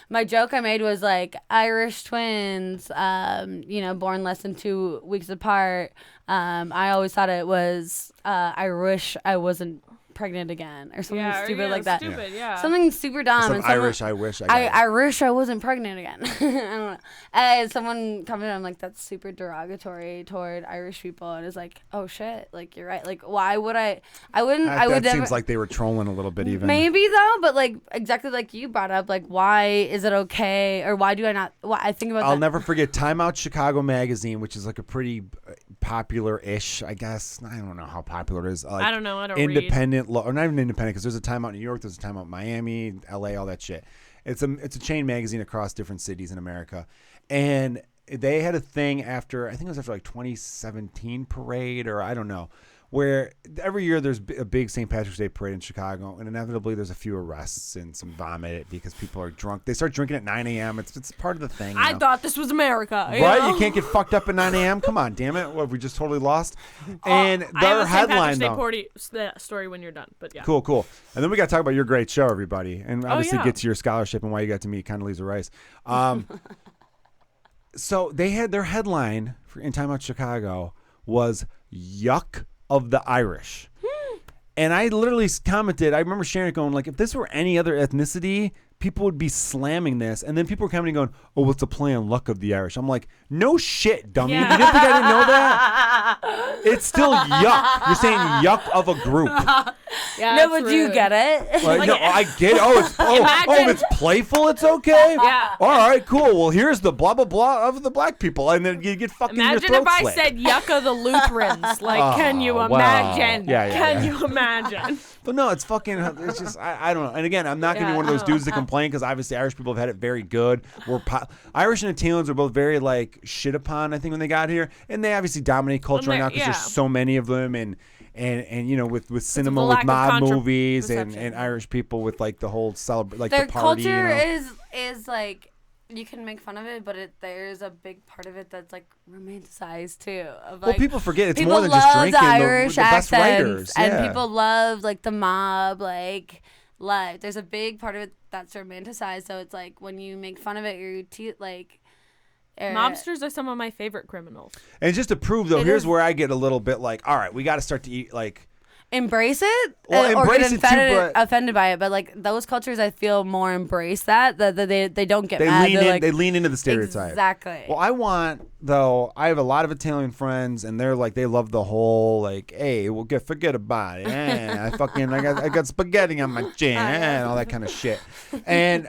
my joke I made was like Irish twins, born less than 2 weeks apart. I always thought it was I wish I wasn't pregnant again or something stupid like that. Stupid, yeah. Something super dumb. Some and someone- Irish, I wish. I I wish I wasn't pregnant again. I don't know. And someone commented, I'm like, that's super derogatory toward Irish people. And it's like, oh shit, like you're right. Like, why would I wouldn't, I would that never. seems like they were trolling a little bit even. Maybe though, but like exactly like you brought up, like why is it okay or why do I not? Why I think about I'll that. never forget Time Out Chicago magazine, which is like a pretty popular-ish, I guess. I don't know how popular it is. Like, I don't know. I don't read. independent, or not even independent, because there's a Time Out New York, there's a Time Out Miami, LA, all that shit. It's a chain magazine across different cities in America, and they had a thing after, I think it was after like 2017 parade, or I don't know, where every year there's a big St. Patrick's Day parade in Chicago, and inevitably there's a few arrests and some vomit because people are drunk. They start drinking at 9 a.m. It's part of the thing. You I know? thought this was America. Right? You can't get fucked up at 9 a.m.? Come on, damn it. What, have we just totally lost? And I have their a St. headline, Patrick's Day though. story when you're done, but yeah. Cool. And then we got to talk about your great show, everybody. And obviously yeah. get to your scholarship and why you got to meet Condoleezza Rice. So they had their headline in Time Out Chicago was Yuck of the Irish. And I literally commented, I remember sharing it going, like, if this were any other ethnicity, people would be slamming this. And then people were coming and going, oh, what's a play on luck of the Irish? I'm like, no shit, dummy. Yeah. You didn't think I didn't know that? It's still yuck. You're saying yuck of a group. Yeah, No, it's but you rude. get it. Like, no, I get it. Oh, if it's playful, it's okay. Yeah. All right, cool. Well, here's the blah, blah, blah of the black people. And then you get fucking Imagine your if throat I slit. said yuck of the Lutherans. Like, can you wow. imagine? Yeah, Can you imagine? But no, it's fucking, it's just, I don't know. And again, I'm not going to be Yeah, one of those dudes that complain because obviously Irish people have had it very good. Irish and Italians are both very, like, shit upon, I think, when they got here. And they obviously dominate culture right now because there's so many of them. And you know, with cinema, with mob movies and Irish people with, like, the whole like Their the party. culture you know? is like you can make fun of it, but there's a big part of it that's like romanticized too. Of, Well, like, people forget it's people more than just love drinking. the Irish the best accents, writers, and yeah. people love like the mob, like there's a big part of it that's romanticized. So it's like when you make fun of it, you're like. Mobsters are some of my favorite criminals. And just to prove, though, It here's is- where I get a little bit like, all right, we got to start to eat, like, embrace it Well, or embrace get it too, but offended by it. But like those cultures, I feel more embrace that they don't get mad. they lean into the stereotype. Exactly. Well, I have a lot of Italian friends, and they're like, they love the whole like, hey, we'll forget about it. I got spaghetti on my chin and all that kind of shit. And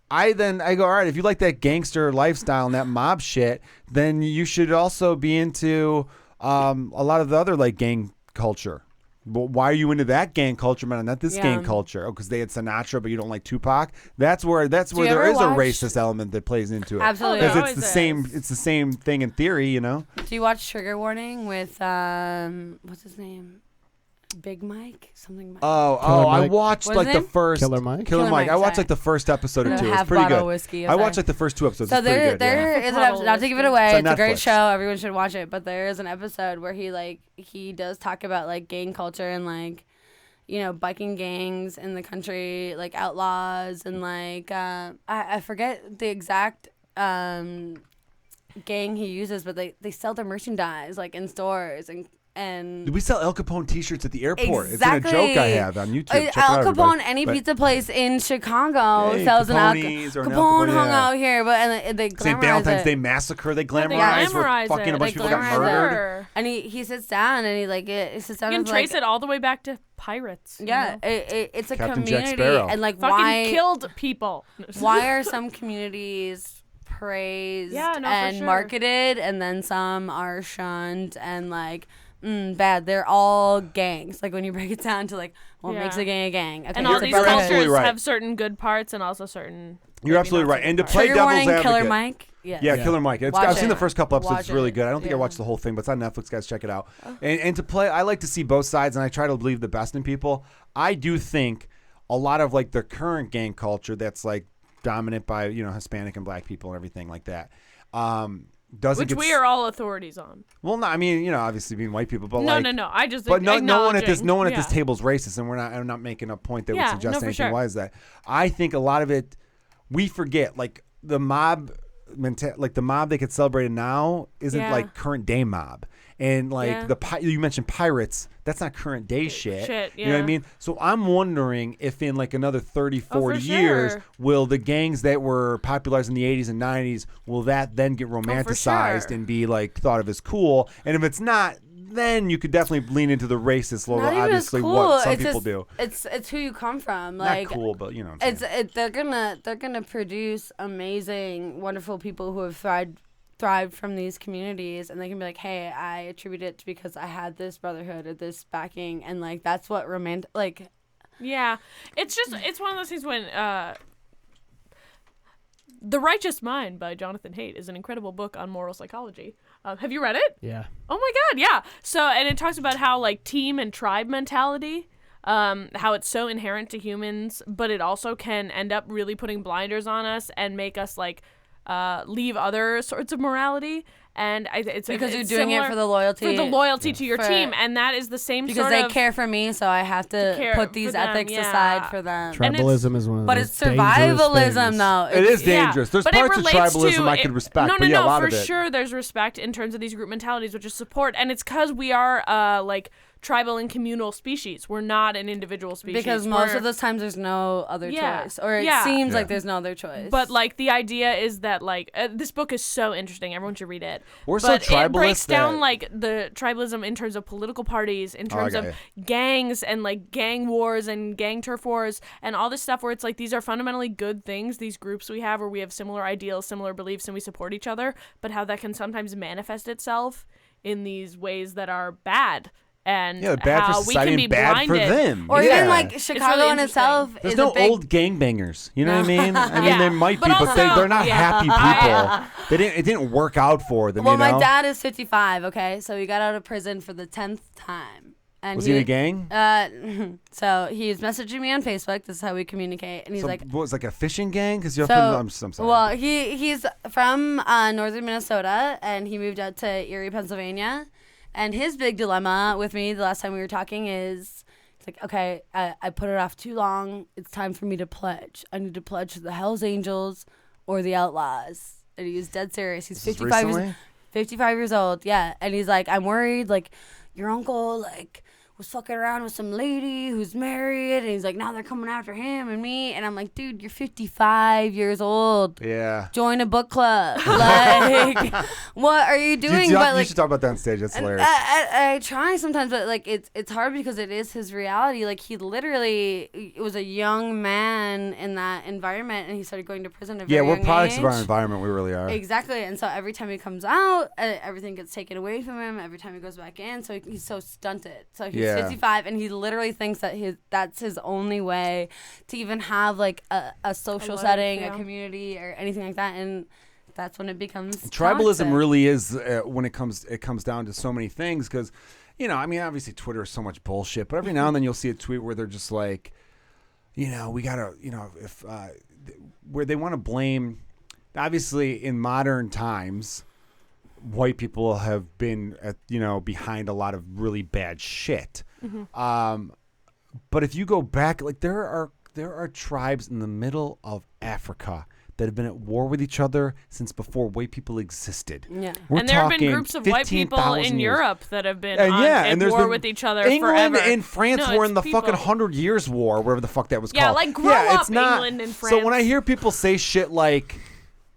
I go, all right, if you like that gangster lifestyle and that mob shit, then you should also be into a lot of the other like gang culture. But why are you into that gang culture, man, and not this gang culture? Oh, because they had Sinatra, but you don't like Tupac. That's where there is a racist element that plays into it. Absolutely, because it's the same thing in theory, you know. Do you watch Trigger Warning with what's his name? Big Mike, something. Mike. I watched What's like his the name? first Killer Mike. Killer Mike. I watched sorry. like the first episode or two. It's Half pretty bottle good. of whiskey. I watched like the first 2 episodes. So it's pretty good. there Yeah. is an episode. Not to give it away. It's It's on a great Netflix. show. Everyone should watch it. But there is an episode where he does talk about like gang culture and like, you know, biking gangs in the country, like outlaws and like I forget the exact gang he uses, but they sell their merchandise like in stores and We sell El Capone T-shirts at the airport. Exactly. It's in a joke I have on YouTube. Check it out, Al everybody. Capone, any But- pizza place in Chicago Hey, sells an Al Capone's or an Al Capone Capone, hung yeah. out here, but and they St. glamorize Valentine's it. Day massacre. They They glamorize glamorize where fucking it. a bunch They of people got glamorize it. murdered. And he sits down and he sits down You can and trace like, it all the way back to pirates. you yeah, know? it's a Captain Jack community Sparrow. and like Fucking why killed people. why are some communities praised Yeah, no, for and sure. marketed and then some are shunned and like bad? They're all gangs. Like when you break it down to like what makes a gang a gang. Okay, And all it's a these brotherhood. absolutely cultures right. have certain good parts and also certain. You're maybe absolutely not right. so And to good play Trigger devil's warning, advocate. Killer Mike. Yes. Yeah, Killer Mike. Watch I've seen the it. first couple episodes. Watch It's really it. good. I don't think I Yeah. watched the whole thing, but it's on Netflix, guys. Check it out. And to play, I like to see both sides, and I try to believe the best in people. I do think a lot of like the current gang culture that's like dominant by, you know, Hispanic and black people and everything like that. Doesn't Which get we are all authorities on. well, no, I mean, you know, obviously being white people, but No, like, no. I just. but no one at this acknowledging. this table is racist, and I'm not making a point that would Yeah, suggest no, for anything. sure. Why is that? I think a lot of it we forget, like the mob like the mob they get celebrated now isn't Yeah. like current day mob, and like Yeah. you mentioned pirates, that's not current day shit. You know what I yeah. mean? So I'm wondering if in like another 30, 40 for years, sure. will the gangs that were popularized in the 80s and 90s, will that then get romanticized sure. and be like thought of as cool? And if it's not, then you could definitely lean into the racist logo. Not even as Obviously, cool. what some It's people just- do. It's who you come from. Like Not cool, but you know what I'm saying. they're gonna produce amazing, wonderful people who have thrived from these communities, and they can be like, hey, I attribute it to because I had this brotherhood or this backing, and like that's what like. Yeah, it's one of those things when The Righteous Mind by Jonathan Haidt is an incredible book on moral psychology. Have you read it? Yeah. Oh my God, yeah. So, and it talks about how like team and tribe mentality, how it's so inherent to humans, but it also can end up really putting blinders on us and make us like leave other sorts of morality. And it's Because you're it's doing it similar for the loyalty. to your For- team, and that is the same Because sort they of care for me, so I have to care put these for them, ethics yeah. aside for them. And it's- Tribalism is one of But the it's most dangerous survivalism, things. though. It is Yeah, dangerous. There's but it parts of relates tribalism I to- could respect, no, but yeah, a lot for of it. sure there's respect in terms of these group mentalities, which is support, and it's because we are like tribal and communal species. We're not an individual species. Because most We're- of those times there's no other Yeah. choice, or it Yeah. seems Yeah. like there's no other choice. But like the idea is that like this book is so interesting. Everyone should read it. We're so but it tribalist breaks down that- like the tribalism in terms of political parties, in terms got of gangs and like gang wars and gang turf wars and all this stuff where it's like these are fundamentally good things. These groups we have where we have similar ideals, similar beliefs, and we support each other. But how that can sometimes manifest itself in these ways that are bad. And Yeah, bad how for we society can be and bad blinded. for them. or yeah. even like Chicago really in itself There's is no a big. old gangbangers. You know what I mean? I mean, Yeah. there might But be, but also- they're not yeah. happy people. It didn't work out for them. Well, you know? my dad is 55. Okay, so he got out of prison for the 10th time. And Was he in a gang? So he's messaging me on Facebook. This is how we communicate, and he's So, like, what was it, like a fishing gang? Because you're So, from, I'm sorry. well, he's from northern Minnesota, and he moved out to Erie, Pennsylvania. And his big dilemma with me the last time we were talking is, it's like, okay, I put it off too long. It's time for me to pledge. I need to pledge to the Hells Angels or the Outlaws. And he was dead serious. He's This is 55 recently? 55 years old, yeah. And he's like, I'm worried, like, your uncle, like, was fucking around with some lady who's married, and he's like, now they're coming after him and me, and I'm like, dude, you're 55 years old. Yeah. Join a book club. Like, what are you doing? You should talk about that on stage. That's hilarious. I try sometimes, but like it's hard because it is his reality. Like he literally was a young man in that environment, and he started going to prison at a very we're young products age. of our environment. We really are. Exactly, and so every time he comes out, everything gets taken away from him. Every time he goes back in, so he's so stunted. So he's 55, and he literally thinks that that's his only way to even have like a social setting, a community, or anything like that. And that's when it becomes tribalism. toxic. Really is when it comes down to so many things, because I mean, obviously Twitter is so much bullshit, but every now and then you'll see a tweet where they're just like, we gotta, if where they want to blame. Obviously, in modern times, white people have been behind a lot of really bad shit. But if you go back, like there are tribes in the middle of Africa that have been at war with each other since before white people existed. Yeah. And there have been groups of white people in Europe that have been at war with each other England forever. and France were in the fucking 100 Years' War, whatever the fuck that was called. Yeah, like grow up, England and France. So when I hear people say shit like,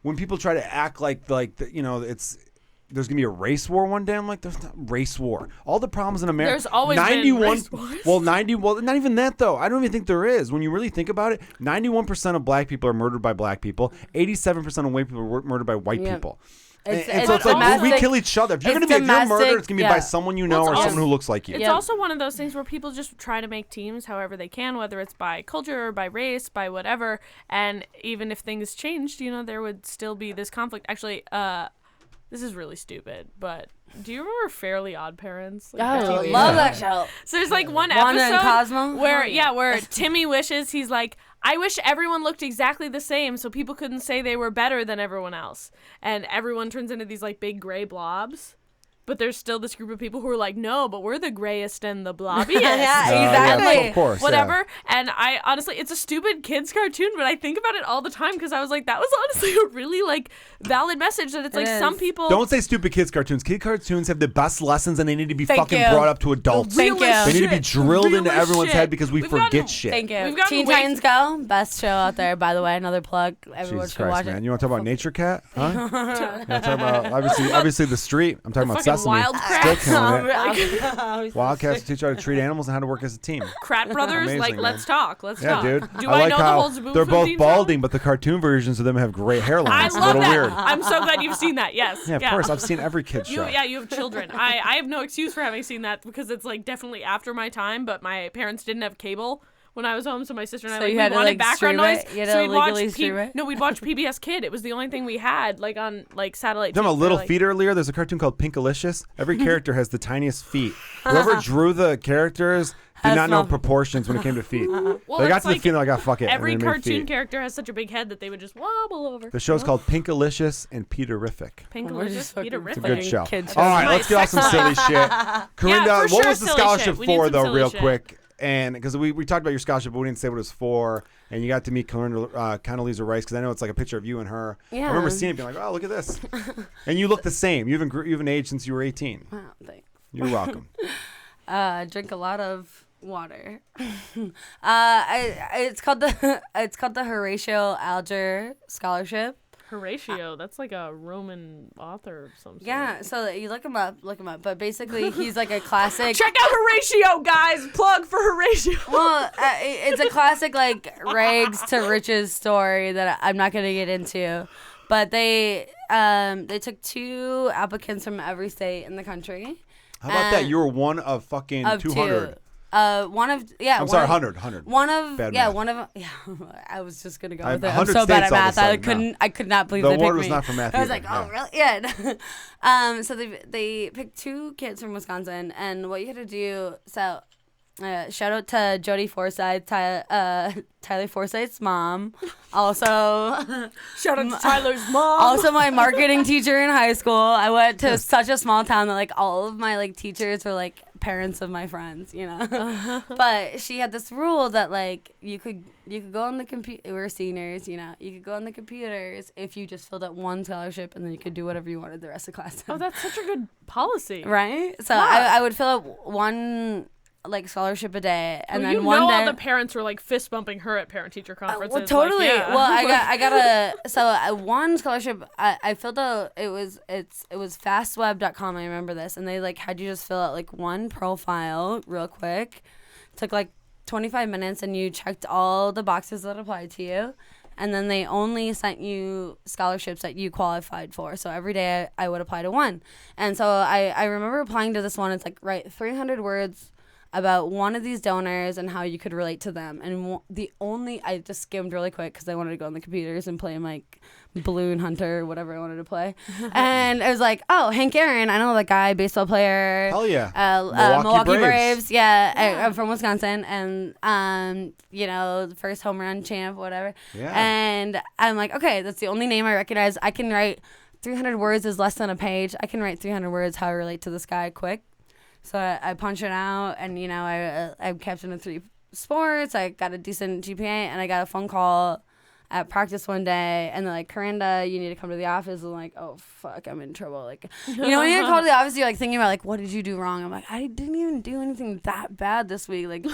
when people try to act like it's there's gonna be a race war one day, I'm like, there's not race war. All the problems in America. There's always been race wars. Well, not even that though. I don't even think there is. When you really think about it, 91% of black people are murdered by black people. 87% of white people are murdered by white people. So it's like we kill each other. If you're gonna be murdered, it's gonna be by someone you know or someone who looks like you. It's also one of those things where people just try to make teams however they can, whether it's by culture or by race, by whatever. And even if things changed, there would still be this conflict. Actually, this is really stupid, but do you remember Fairly Odd Parents? Love that show. So there's like one Wanda episode and Cosmo? where Timmy wishes, he's like, I wish everyone looked exactly the same so people couldn't say they were better than everyone else. And everyone turns into these like big gray blobs. But there's still this group of people who are like, no, but we're the grayest and the blobbiest. Exactly. Of course. Whatever. Yeah. And I honestly, it's a stupid kids cartoon, but I think about it all the time because I was like, that was honestly a really like valid message that it's like some people. Don't say stupid kids cartoons. Kid cartoons have the best lessons and they need to be brought up to adults. Thank you. They need to be drilled into everyone's head because we forget shit. Thank you. Teen Titans Go, best show out there, by the way. Another plug. Everyone should watch it. You want to talk about Nature Cat? Huh? You want to talk about obviously the street? I'm talking about Sesame. Wildcats teach you how to treat animals and how to work as a team. Krat Brothers, amazing, let's talk. Let's talk. Dude. Do I know the whole Zaboo they're both theme balding, song? but the cartoon versions of them have great hairlines. I It's a love little that. weird. I'm so glad you've seen that. Yes. Yeah, of course. I've seen every kid's show. You have children. I have no excuse for having seen that because it's like definitely after my time, but my parents didn't have cable when I was home, so my sister and I we wanted background noise. So we'd watch we'd watch PBS Kid. It was the only thing we had like on like satellite. Talking about little feet earlier, there's a cartoon called Pinkalicious. Every character has the tiniest feet. Whoever drew the characters did not know proportions when it came to feet. They got to the feet and like, fuck it. Every cartoon character has such a big head that they would just wobble over. The show's called Pinkalicious and Peterific. Pinkalicious, Peterific. It's a good show. All right, let's get off some silly shit. Carinda, what was the scholarship for, though, real quick? And because we talked about your scholarship, but we didn't say what it was for. And you got to meet Condoleezza Rice because I know it's like a picture of you and her. Yeah. I remember seeing it, being like, "Oh, look at this," and you look the same. You haven't aged since you were 18. Wow, thanks. You're welcome. Drink a lot of water. It's called the Horatio Alger Scholarship. Horatio, that's like a Roman author or something. Yeah, so you look him up. But basically, he's like a classic. Check out Horatio, guys. Plug for Horatio. Well, it's a classic like rags to riches story that I'm not gonna get into. But they took 2 applicants from every state in the country. How about that? You were one of fucking 200. One of 100. One of bad yeah, math. one of I was just gonna go with it. I'm 100 so bad at states all of a math. sudden, I could not believe The they award picked was me. not for math I was either, like, oh really? Yeah. So they picked 2 kids from Wisconsin, and what you had to do. So shout out to Jodie Forsythe, Tyler Forsythe's mom. Also, shout out to Tyler's mom. Also, my marketing teacher in high school. I went to such a small town that like all of my like teachers were like parents of my friends, you know. But she had this rule that like you could go on the computer. We're seniors, you know. You could go on the computers if you just filled out 1 scholarship, and then you could do whatever you wanted the rest of class. Oh, that's such a good policy, right? So I would fill out 1 like scholarship a day, and Well, then you one know day all the parents were like fist bumping her at parent teacher conferences. well, totally. Like, yeah. Well, I got one scholarship. I filled out. It was fastweb.com. I remember this, and they like had you just fill out like one profile real quick. Took like 25 minutes, and you checked all the boxes that applied to you. And then they only sent you scholarships that you qualified for. So every day I would apply to one. And so I remember applying to this one. It's like, write 300 words about one of these donors and how you could relate to them. And I just skimmed really quick because I wanted to go on the computers and play like Balloon Hunter or whatever I wanted to play. And it was like, oh, Hank Aaron, I know that guy, baseball player. Hell yeah. Milwaukee Braves. Yeah. I'm from Wisconsin. And, the first home run champ, whatever. Yeah. And I'm like, okay, that's the only name I recognize. I can write 300 words is less than a page. I can write 300 words how I relate to this guy quick. So I punch it out, and, I'm captain of 3 sports. I got a decent GPA, and I got a phone call at practice one day, and they're like, Carinda, you need to come to the office. I'm like, oh, fuck, I'm in trouble. Like, when you call to the office, you're like thinking about, like, what did you do wrong? I'm like, I didn't even do anything that bad this week. Like,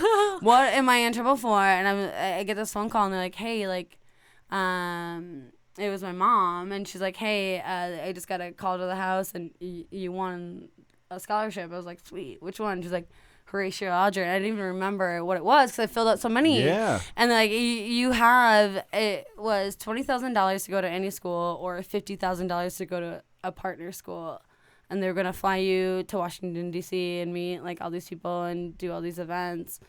what am I in trouble for? And I get this phone call, and they're like, hey, like, it was my mom, and she's like, hey, I just got a call to the house, and you won a scholarship. I was like, sweet. Which one? She's like, Horatio Alger. And I didn't even remember what it was because I filled out so many. Yeah. And like you have, it was $20,000 to go to any school or $50,000 to go to a partner school. And they were going to fly you to Washington, D.C. and meet like all these people and do all these events.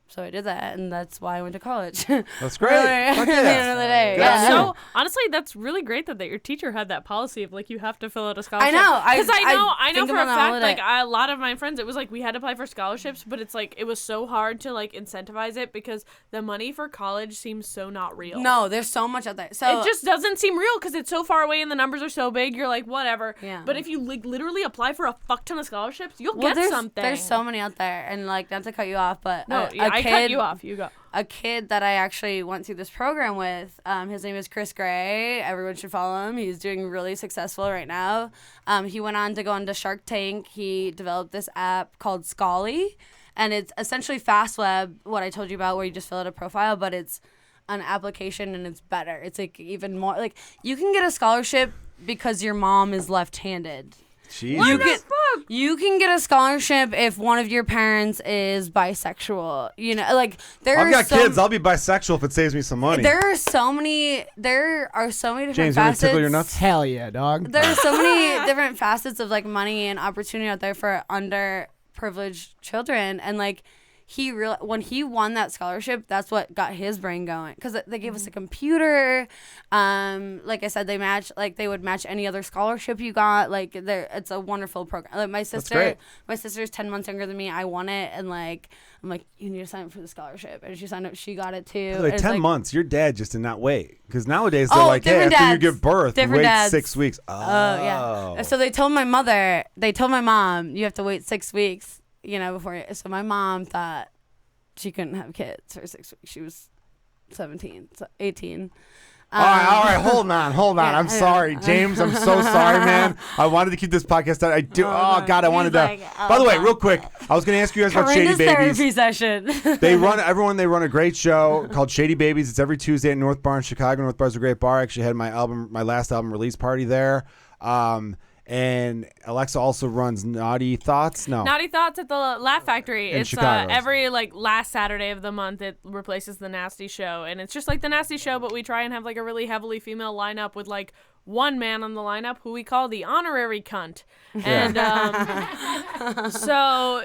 So I did that, and that's why I went to college. That's great. At the end of the day. Yeah. Yeah. So honestly, that's really great that your teacher had that policy of like you have to fill out a scholarship. I know. Because I know think for a about fact, all of like it. a lot of my friends, it was like we had to apply for scholarships, but it's like it was so hard to like incentivize it because the money for college seems so not real. No, there's so much out there. So it just doesn't seem real because it's so far away and the numbers are so big. You're like, whatever. Yeah. But if you like literally apply for a fuck ton of scholarships, you'll get something. There's so many out there, and like not to cut you off, but No, I cut you off. You go. A kid that I actually went through this program with, his name is Chris Gray. Everyone should follow him. He's doing really successful right now. He went on to go into Shark Tank. He developed this app called Scully, and it's essentially FastWeb, what I told you about, where you just fill out a profile, but it's an application and it's better. It's like even more like you can get a scholarship because your mom is left-handed. Jeez. You can get a scholarship if one of your parents is bisexual. Like I've got kids. I'll be bisexual if it saves me some money. There are so many different James, you want to facets. tickle your nuts? Hell yeah, dog. There are so many different facets of like money and opportunity out there for underprivileged children, and like when he won that scholarship, that's what got his brain going because they gave us a computer. Like I said, they would match any other scholarship you got. Like it's a wonderful program. Like my sister's 10 months younger than me. I won it, and like I'm like, you need to sign up for the scholarship, and she signed up. She got it too. By the way, 10 like, months. Your dad just did not wait because nowadays they're like, hey, after you give birth, you wait 6 weeks. Oh, yeah. So they told my mom, you have to wait 6 weeks. Before. So my mom thought she couldn't have kids for 6 weeks. She was 18. All right, hold on. Yeah, I'm sorry, James. I'm so sorry, man. I wanted to keep this podcast out. I do. Oh God, I wanted to. By the way, real quick, I was going to ask you guys about Shady Babies. Therapy session. They run a great show called Shady Babies. It's every Tuesday at North Bar in Chicago. North Bar's a great bar. I actually had my last album release party there. And Alexa also runs Naughty Thoughts. No. Naughty Thoughts at the Laugh Factory. In it's Chicago. Every like last Saturday of the month. It replaces the Nasty Show, and it's just like the Nasty Show, but we try and have like a really heavily female lineup with like one man on the lineup who we call the honorary cunt. And so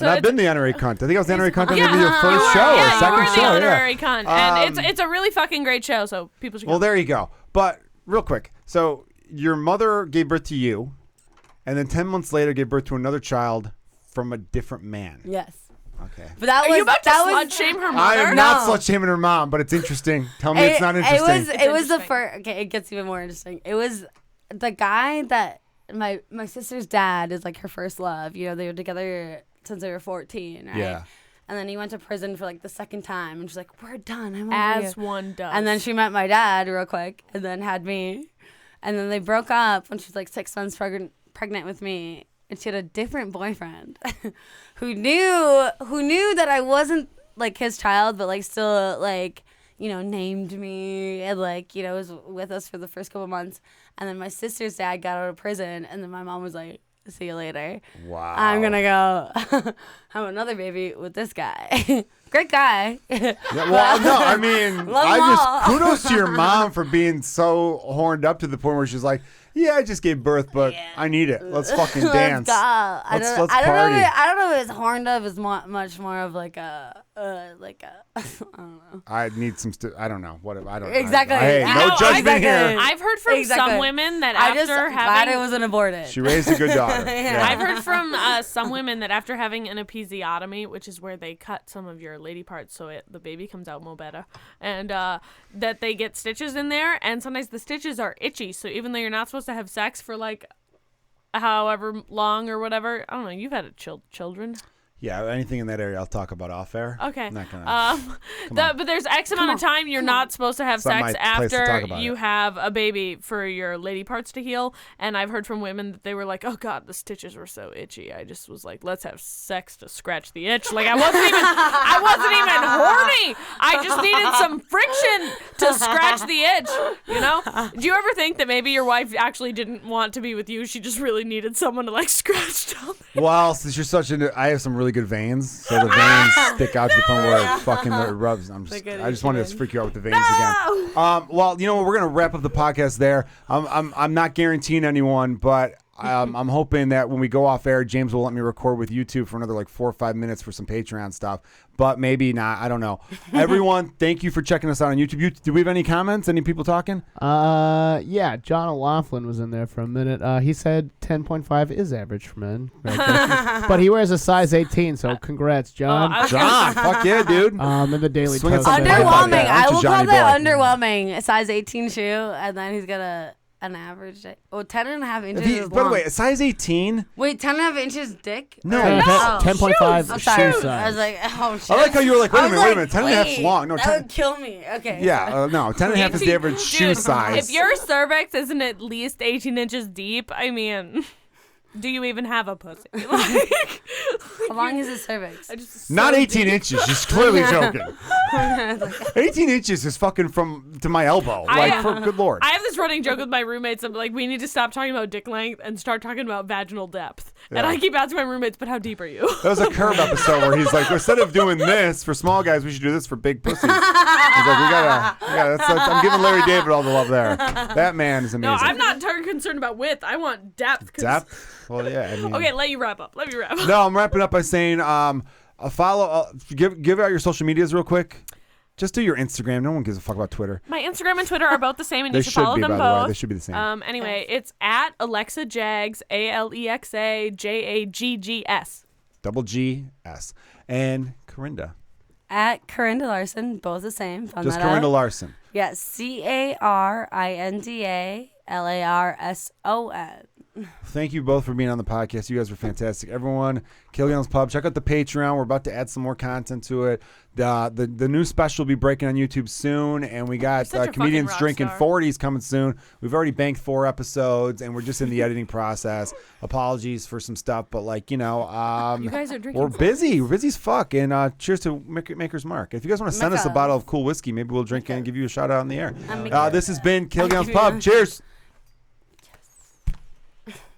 I've been the honorary cunt. I think I was the honorary cunt on yeah, your first show or second you show. were the honorary cunt, and it's a really fucking great show. So people should. Well, there you go. But real quick, so your mother gave birth to you, and then 10 months later gave birth to another child from a different man. Yes. Okay. But that Are was you about to that slut was shame her mother? I am not slut shaming her mom, but it's interesting. Tell me it's not interesting. It was the first. Okay, it gets even more interesting. It was the guy that my sister's dad is like her first love. They were together since they were 14, right? Yeah. And then he went to prison for like the second time, and she's like, "We're done. I'm over As you." one does. And then she met my dad real quick, and then had me, and then they broke up when she was like 6 months pregnant with me. and she had a different boyfriend who knew that I wasn't like his child, but like still like, you know, named me and like, you know, was with us for the first couple months. And then my sister's dad got out of prison, and then my mom was like, see you later. Wow. I'm gonna go have another baby with this guy. Great guy. Yeah, well, no, I mean, Love kudos to your mom for being so horned up to the point where she's like, yeah, I just gave birth, but I need it. Let's fucking dance. Let's go. Let's I don't party. know. I don't know if it's horned up is much more of like a I don't know. I need some. I don't know. What? I don't. Exactly. Hey, I no know, judgment exactly. here. I've heard from Exactly. some women that I just after glad having it wasn't aborted. She raised a good daughter. Yeah. I've heard from some women that after having an episiotomy, which is where they cut some of your lady parts so the baby comes out more better, and that they get stitches in there, and sometimes the stitches are itchy. So even though you're not supposed to have sex for like however long or whatever, I don't know. You've had children. Yeah, anything in that area I'll talk about off air. Okay. I'm not gonna. But there's X amount of time you're not supposed to have It's not sex my place to talk after about you it. have a baby for your lady parts to heal. And I've heard from women that they were like, oh God, the stitches were so itchy. I just was like, let's have sex to scratch the itch. Like I wasn't even horny. I just needed some friction to scratch the itch. You know? Do you ever think that maybe your wife actually didn't want to be with you? She just really needed someone to like scratch down there? Well, since you're such I have some really good veins, so the veins stick out to the point where it fucking rubs. I just wanted to freak you out with the veins again. Well, you know what? We're gonna wrap up the podcast there. I'm not guaranteeing anyone, but I'm hoping that when we go off air, James will let me record with YouTube for another like 4 or 5 minutes for some Patreon stuff. But maybe not. I don't know. Everyone, thank you for checking us out on YouTube. Do we have any comments? Any people talking? Yeah, John O'Laughlin was in there for a minute. He said 10.5 is average for men. But he wears a size 18, so congrats, John. John, fuck yeah, dude. In the Daily Swing it Toast. some- Underwhelming. I I thought will that. call Johnny that boy. underwhelming. A size 18 shoe, and then he's got an average. 10 and a half inches. Is By the long. way, a size 18? Wait, 10 and a half inches dick? No. Or- No, 10.5 I'm shoe sorry. size. I was like, oh shit. I like how you were like, wait a I was minute, 10 and a half's wait, long. No, that 10. would kill me. Okay. Yeah, no, 10 and a half is the average shoe Dude, size. If your cervix isn't at least 18 inches deep, I mean, do you even have a pussy? Like, How long is his cervix? Not 18 inches. She's clearly joking. 18 inches is fucking to my elbow. For good lord. I have this running joke with my roommates. I'm like, we need to stop talking about dick length and start talking about vaginal depth. Yeah. And I keep asking my roommates, but how deep are you? That was a Curb episode where he's like, instead of doing this for small guys, we should do this for big pussies. He's like, we gotta I'm giving Larry David all the love there. That man is amazing. No, I'm not concerned about width. I want depth. Depth? Well, yeah. I mean, Okay, let you wrap up. No, I'm wrapping up by saying, give out your social medias real quick. Just do your Instagram. No one gives a fuck about Twitter. My Instagram and Twitter are both the same, and They you should follow should be, them by the way. both. They should be the same. Anyway, it's at Alexa Jags, AlexaJaggs. Double G-S. And Carinda. At Carinda Larson, both the same. Found Just that Carinda out. Larson. Yes, CARINDA LARSON. Thank you both for being on the podcast. You guys were fantastic. Everyone, Kilgallon's Pub, check out the Patreon. We're about to add some more content to it. The new special will be breaking on YouTube soon, and we got such a Comedians fucking rock Drinking star. 40s coming soon. We've already banked 4 episodes, and we're just in the editing process. Apologies for some stuff, but you guys are drinking. we're busy. We're busy as fuck. And cheers to Maker's Mark. If you guys want to send us a Maker. bottle of cool whiskey, maybe we'll drink it and give you a shout out in the air. Maker. This has been Kilgallon's you. Pub. Cheers.